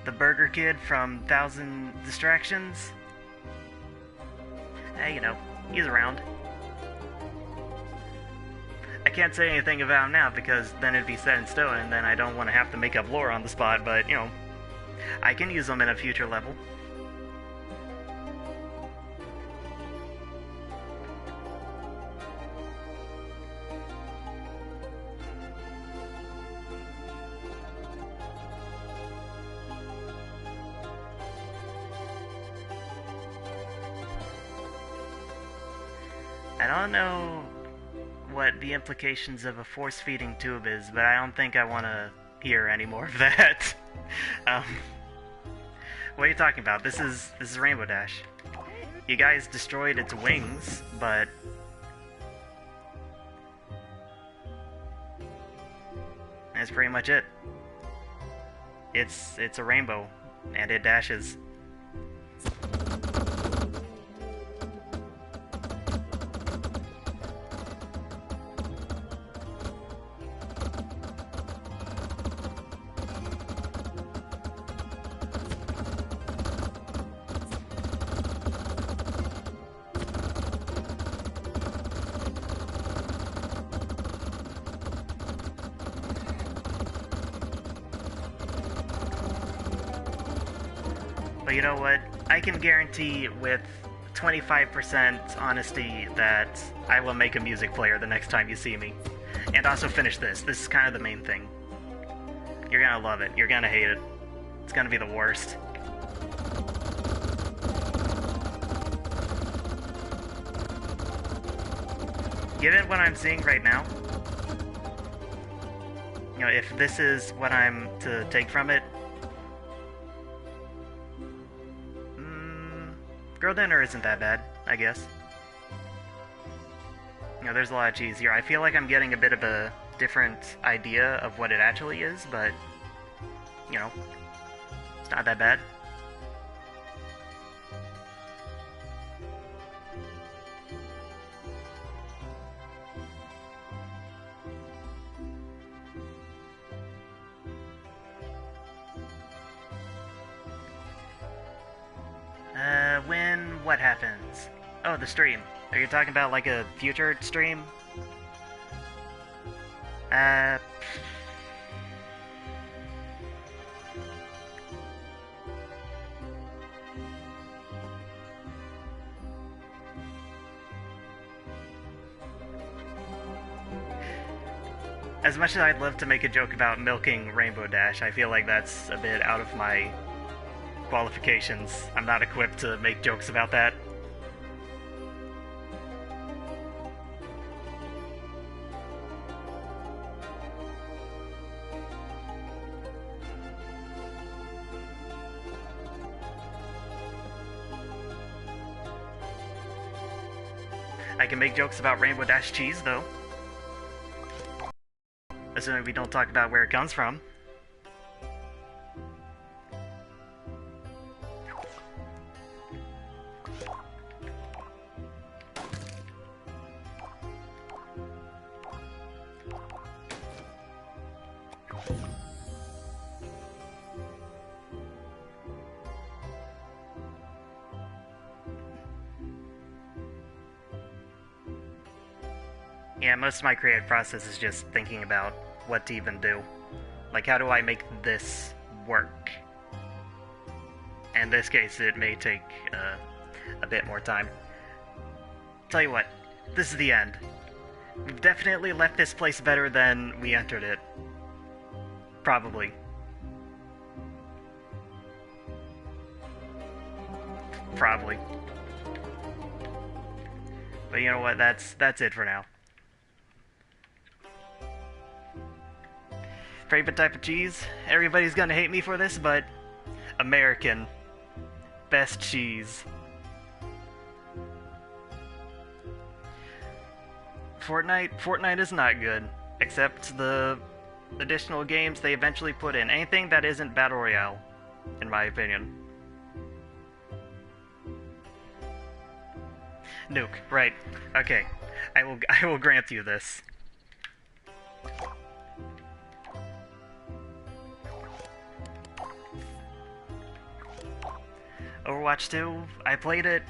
The Burger Kid from Thousand Distractions? You know, he's around. I can't say anything about him now because then it'd be set in stone and then I don't want to have to make up lore on the spot, but, you know, I can use them in a future level. I don't know what the implications of a force-feeding tube is, but I don't think I want to hear any more of that. What are you talking about? This is Rainbow Dash. You guys destroyed its wings, but that's pretty much it. It's a rainbow, and it dashes. But you know what? I can guarantee with 25% honesty that I will make a music player the next time you see me. And also finish this. This is kind of the main thing. You're gonna love it. You're gonna hate it. It's gonna be the worst. Given what I'm seeing right now, you know, if this is what I'm to take from it, Girl Dinner isn't that bad, I guess. You know, there's a lot of cheese here. I feel like I'm getting a bit of a different idea of what it actually is, but, you know, it's not that bad. What happens? Oh, the stream. Are you talking about, like, a future stream? As much as I'd love to make a joke about milking Rainbow Dash, I feel like that's a bit out of my qualifications. I'm not equipped to make jokes about that. I can make jokes about Rainbow Dash cheese, though. Assuming we don't talk about where it comes from. Yeah, most of my creative process is just thinking about what to even do. Like, how do I make this work? In this case, it may take a bit more time. Tell you what, this is the end. We've definitely left this place better than we entered it. Probably. Probably. But you know what, that's it for now. Favorite type of cheese? Everybody's gonna hate me for this, but American. Best cheese. Fortnite is not good, except the additional games they eventually put in. Anything that isn't Battle Royale, in my opinion. Nuke, right. Okay. I will grant you this. Overwatch 2, I played it.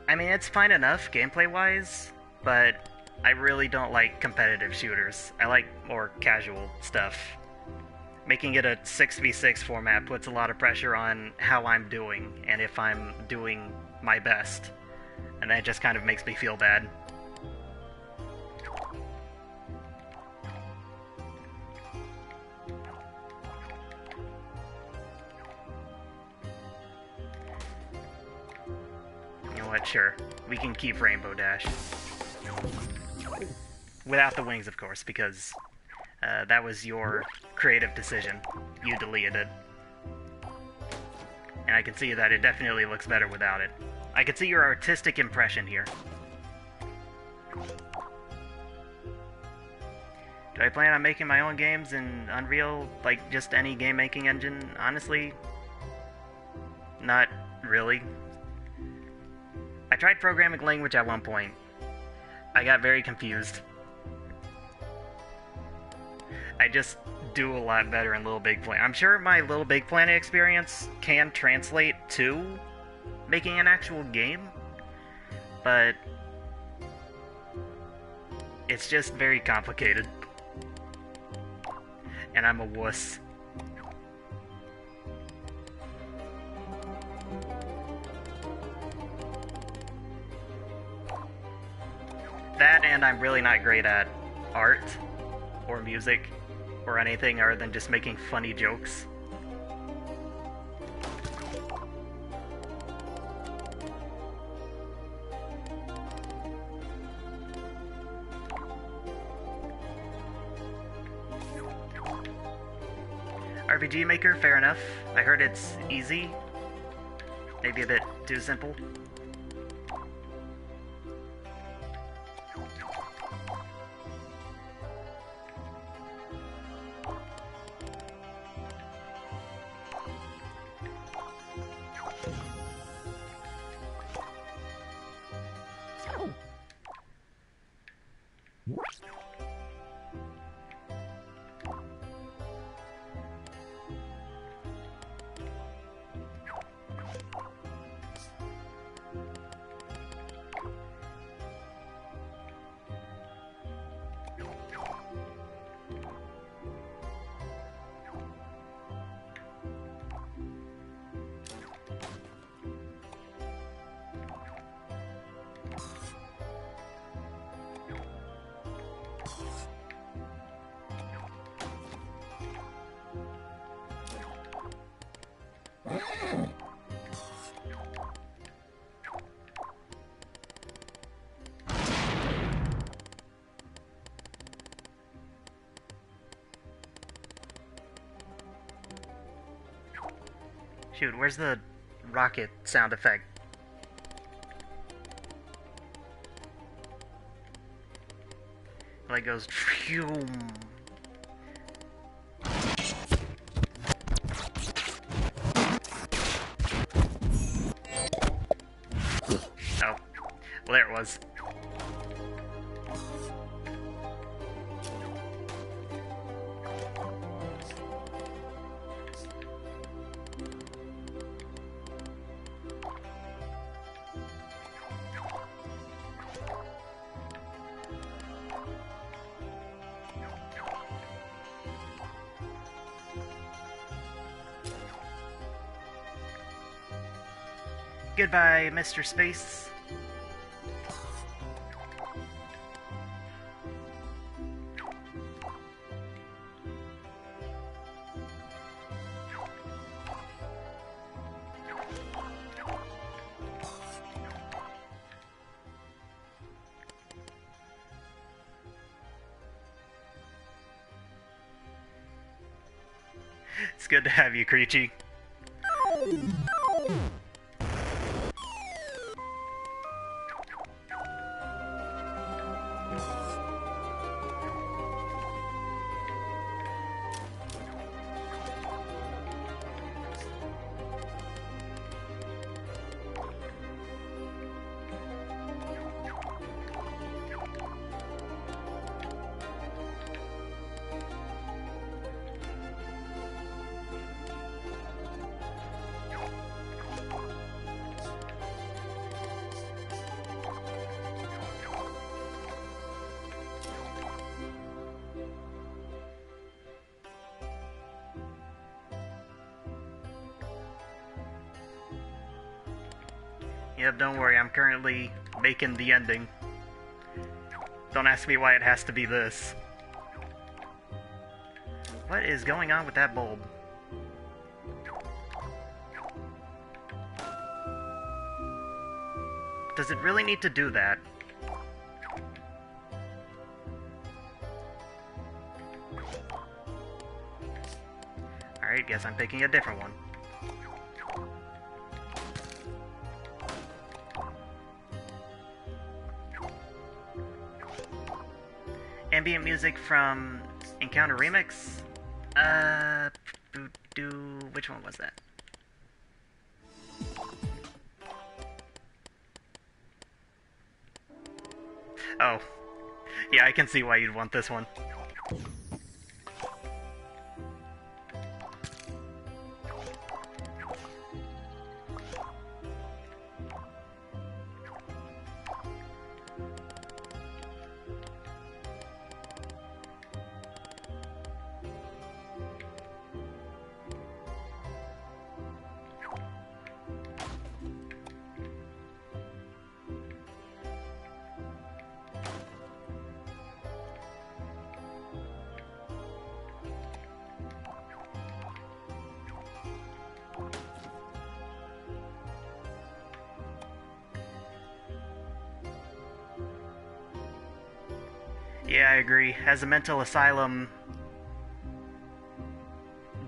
I mean, it's fine enough gameplay-wise, but I really don't like competitive shooters. I like more casual stuff. Making it a 6v6 format puts a lot of pressure on how I'm doing, and if I'm doing my best. And that just kind of makes me feel bad. You know what, sure. We can keep Rainbow Dash. Without the wings, of course, because that was your creative decision. You deleted it. And I can see that it definitely looks better without it. I can see your artistic impression here. Do I plan on making my own games in Unreal, like just any game-making engine? Honestly, not really. I tried programming language at one point. I got very confused. I just do a lot better in Little Big Planet. I'm sure my Little Big Planet experience can translate to making an actual game, but it's just very complicated. And I'm a wuss. That, and I'm really not great at art or music or anything other than just making funny jokes. RPG Maker, fair enough. I heard it's easy. Maybe a bit too simple. Shoot, where's the rocket sound effect? Like goes phew. Oh, well, there it was. Goodbye, Mr. Space. It's good to have you, Creechy. Yep, don't worry, I'm currently making the ending. Don't ask me why it has to be this. What is going on with that bulb? Does it really need to do that? Alright, guess I'm picking a different one. Ambient music from Encounter Remix? Which one was that? Oh. Yeah, I can see why you'd want this one. Yeah, I agree. As a mental asylum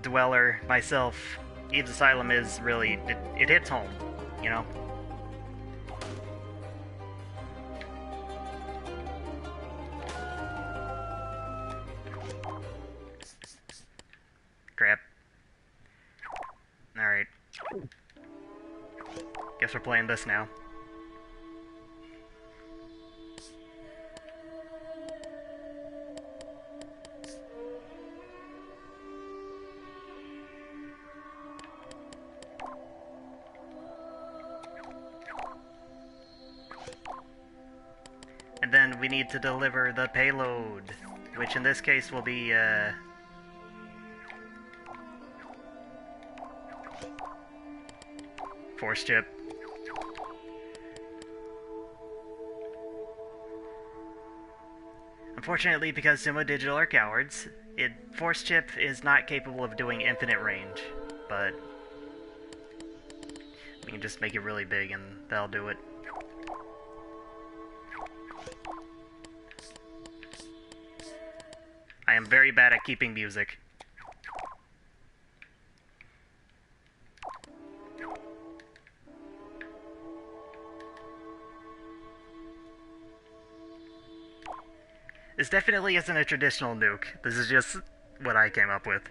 dweller myself, Eve's Asylum is really... it hits home, you know? Crap. Alright. Guess we're playing this now. And then we need to deliver the payload, which in this case will be, Force chip. Unfortunately, because Sumo Digital are cowards, Force chip is not capable of doing infinite range, but we can just make it really big and that'll do it. I am very bad at keeping music. This definitely isn't a traditional nuke. This is just what I came up with.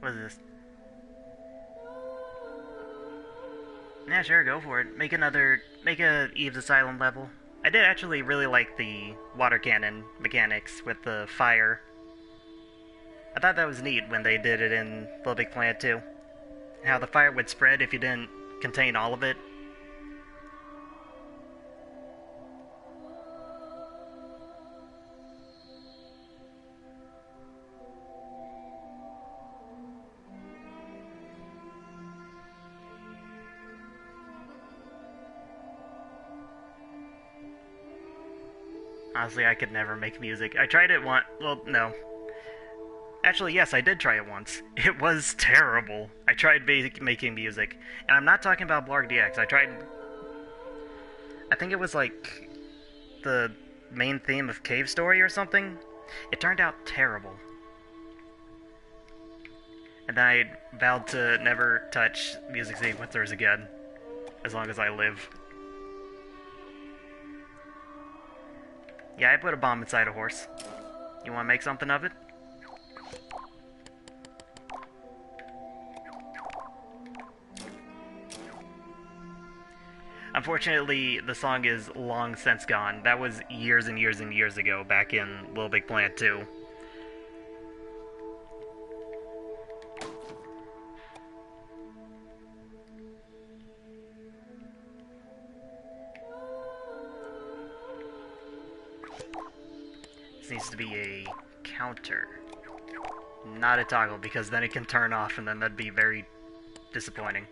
What is this? Yeah, sure, go for it. Make a Eve's Asylum level. I did actually really like the water cannon mechanics with the fire. I thought that was neat when they did it in Little Big Planet 2. How the fire would spread if you didn't contain all of it. Honestly, I could never make music. I tried it once. Well, no. Actually, yes, I did try it once. It was terrible. I tried making music. And I'm not talking about Blarg DX. I tried... I think it was like the main theme of Cave Story or something. It turned out terrible. And then I vowed to never touch music sequencers again, as long as I live. Yeah, I put a bomb inside a horse. You want to make something of it? Unfortunately, the song is long since gone. That was years and years and years ago, back in Little Big Planet 2. This needs to be a counter. Not a toggle, because then it can turn off, and then that'd be very disappointing.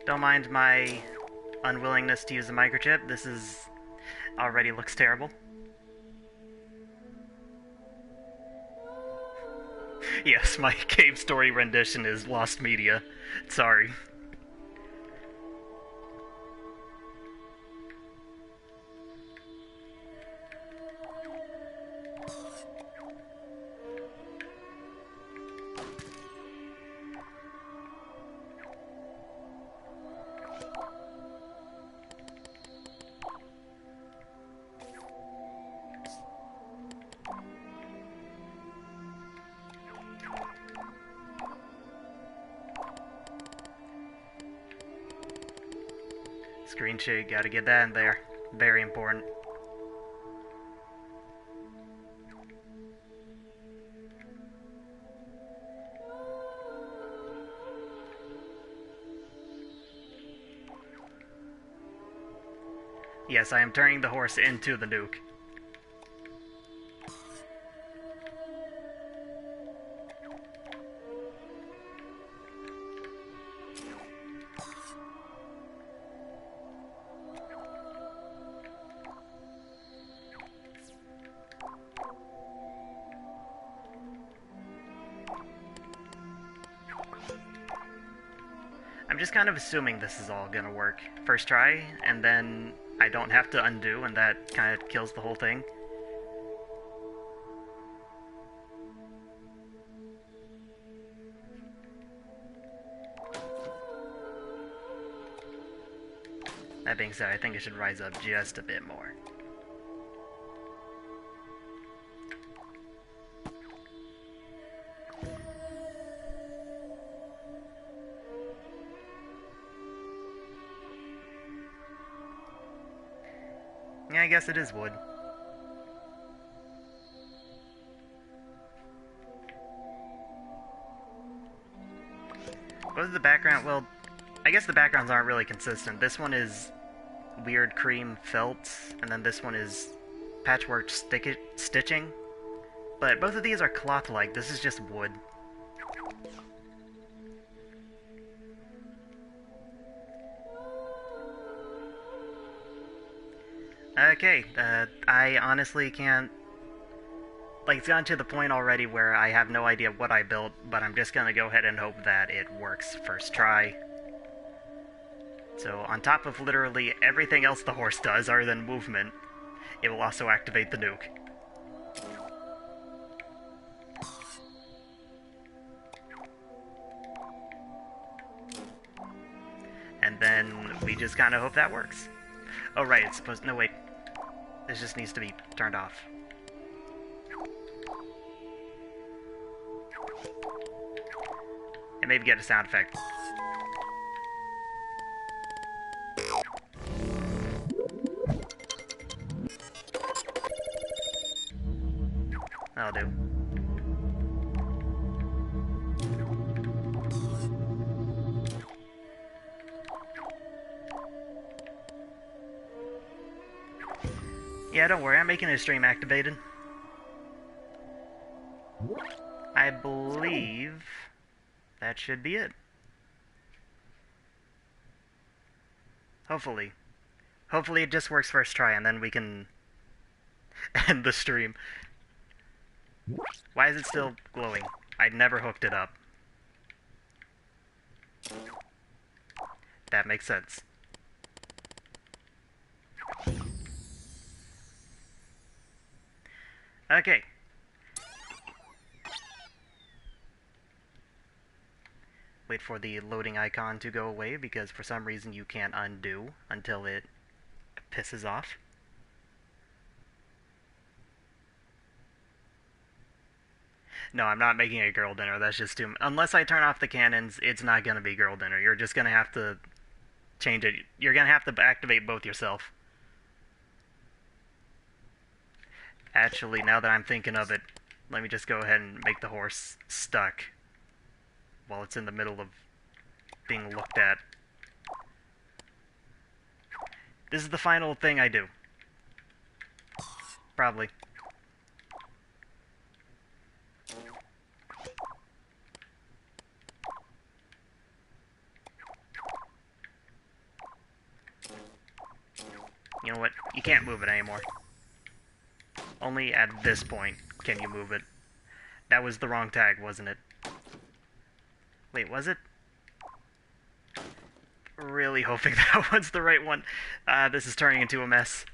Don't mind my unwillingness to use a microchip. This is already looks terrible. Yes, my Cave Story rendition is lost media. Sorry. Screen shake, gotta get that in there. Very important. Yes, I am turning the horse into the nuke. I'm just kind of assuming this is all gonna work. First try, and then I don't have to undo, and that kind of kills the whole thing. That being said, I think it should rise up just a bit more. Yeah, I guess it is wood. What is the background? Well, I guess the backgrounds aren't really consistent. This one is weird cream felt, and then this one is patchwork stitching. But both of these are cloth-like. This is just wood. Okay, I honestly can't... Like, it's gotten to the point already where I have no idea what I built, but I'm just gonna go ahead and hope that it works first try. So, on top of literally everything else the horse does, other than movement, it will also activate the nuke. And then we just kind of hope that works. Oh right, it's supposed... No, wait. This just needs to be turned off. And maybe get a sound effect. That'll do. Yeah, don't worry, I'm making a stream activated. I believe that should be it. Hopefully. Hopefully it just works first try, and then we can end the stream. Why is it still glowing? I never hooked it up. That makes sense. Okay. Wait for the loading icon to go away, because for some reason you can't undo until it pisses off. No, I'm not making a girl dinner. That's just too... Unless I turn off the cannons, it's not going to be girl dinner. You're just going to have to change it. You're going to have to activate both yourself. Actually, now that I'm thinking of it, let me just go ahead and make the horse stuck while it's in the middle of being looked at. This is the final thing I do. Probably. You know what? You can't move it anymore. Only at this point can you move it. That was the wrong tag, wasn't it? Wait, was it? Really hoping that was the right one. This is turning into a mess.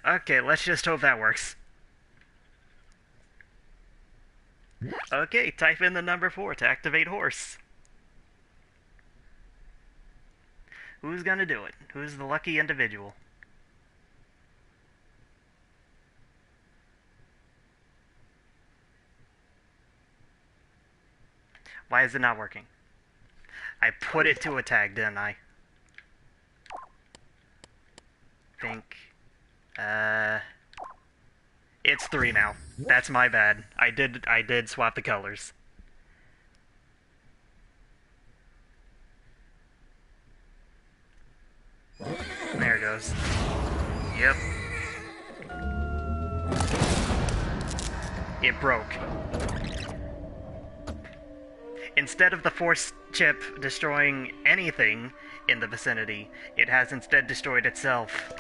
Okay, let's just hope that works. Okay, type in the number 4 to activate horse. Who's gonna do it? Who's the lucky individual? Why is it not working? I put it to a tag, didn't I? It's 3 now. That's my bad. I did swap the colors. There it goes. Yep. It broke. Instead of the force chip destroying anything in the vicinity, it has instead destroyed itself.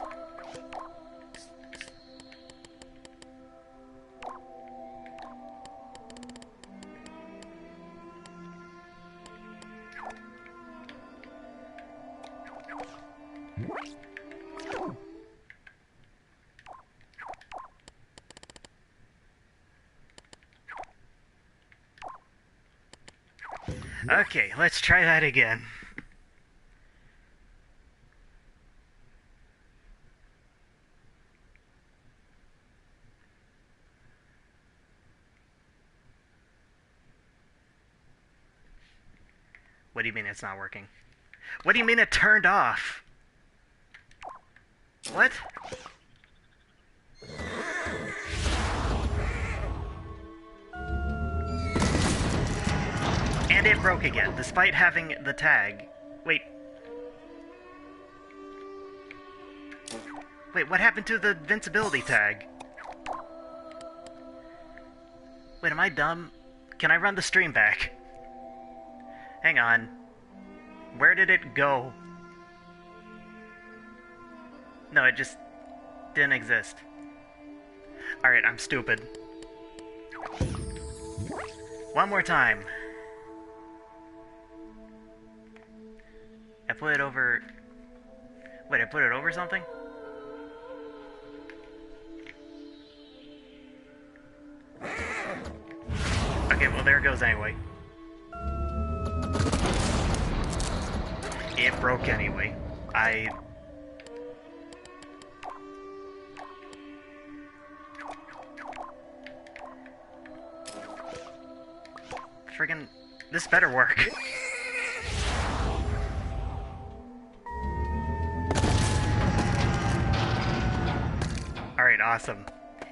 Okay, let's try that again. What do you mean it's not working? What do you mean it turned off? What? And it broke again, despite having the tag. Wait. Wait, what happened to the invincibility tag? Wait, am I dumb? Can I run the stream back? Hang on. Where did it go? No, it just didn't exist. Alright, I'm stupid. One more time. I put it over... Wait, I put it over something? Okay, well there it goes anyway. It broke anyway. Friggin'... This better work. Alright, awesome.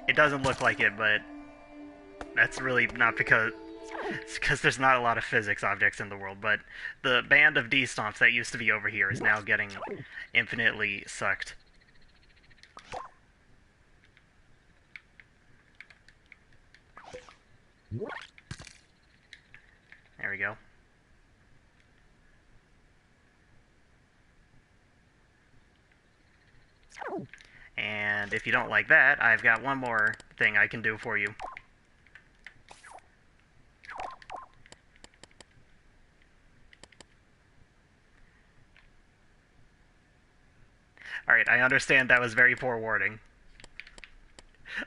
It doesn't look like it, but that's really not because... It's because there's not a lot of physics objects in the world, but the band of D-Stomps that used to be over here is now getting infinitely sucked. There we go. And if you don't like that, I've got one more thing I can do for you. Alright, I understand that was very poor wording.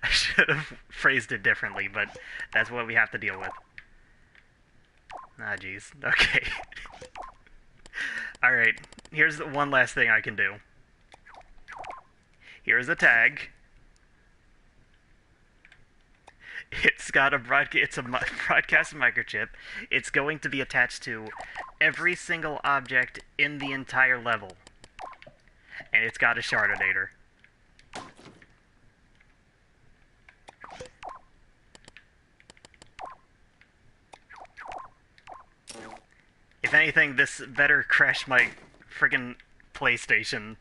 I should have phrased it differently, but that's what we have to deal with. Ah, jeez. Okay. Alright, here's the one last thing I can do. Here's a tag. It's got a broadcast microchip. It's going to be attached to every single object in the entire level. And it's got a shardinator. If anything, this better crash my friggin' PlayStation.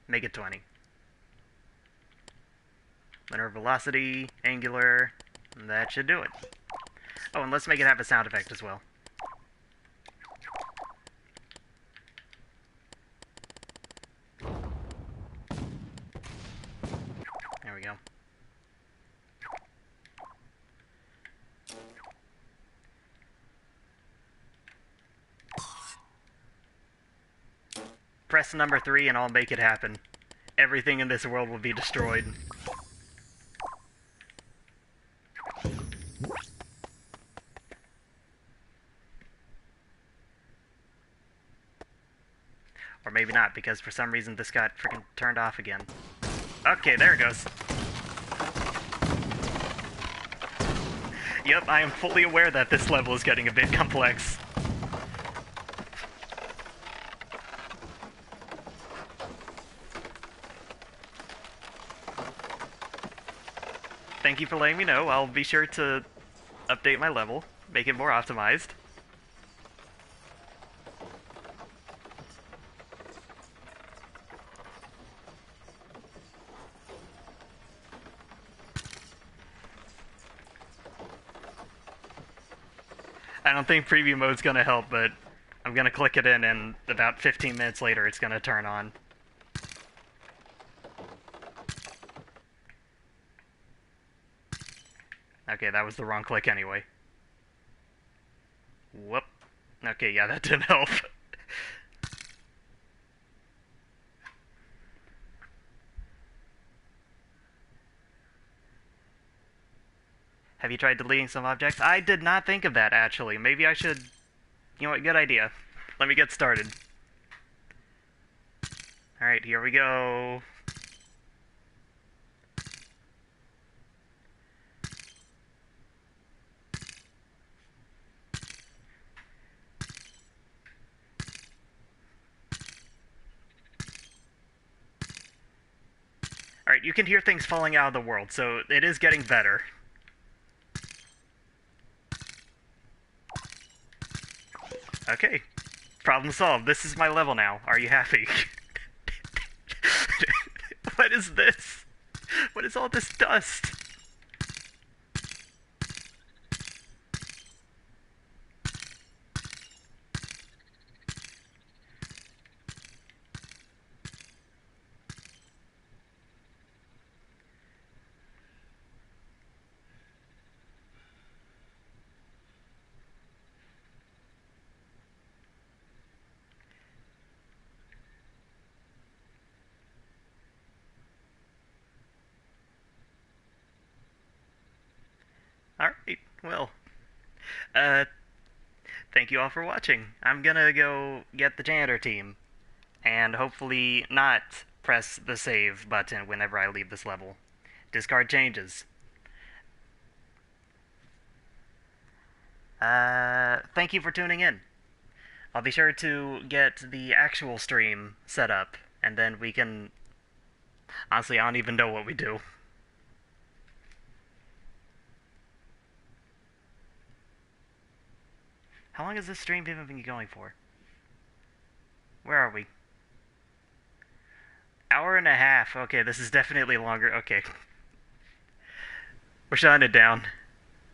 Make it 20. Linear velocity, angular, that should do it. Oh, and let's make it have a sound effect as well. There we go. Press number 3 and I'll make it happen. Everything in this world will be destroyed. Or maybe not, because for some reason this got freaking turned off again. Okay, there it goes. Yep, I am fully aware that this level is getting a bit complex. Thank you for letting me know. I'll be sure to update my level, make it more optimized. I don't think preview mode's gonna help, but I'm gonna click it in and about 15 minutes later it's gonna turn on. Okay, that was the wrong click anyway. Whoop. Okay, yeah, that didn't help. Have you tried deleting some objects? I did not think of that, actually. Maybe I should... You know what, good idea. Let me get started. Alright, here we go. Alright, you can hear things falling out of the world, so it is getting better. Okay. Problem solved. This is my level now. Are you happy? What is this? What is all this dust? Alright, well, thank you all for watching. I'm gonna go get the janitor team, and hopefully not press the save button whenever I leave this level. Discard changes. Thank you for tuning in. I'll be sure to get the actual stream set up, and then we can... Honestly, I don't even know what we do. How long has this stream even been going for? Where are we? Hour and a half. Okay, this is definitely longer. Okay. We're shutting it down.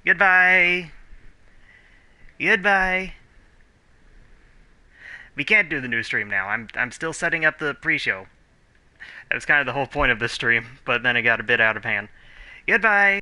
Goodbye. Goodbye. We can't do the new stream now. I'm still setting up the pre-show. That was kind of the whole point of this stream, but then it got a bit out of hand. Goodbye.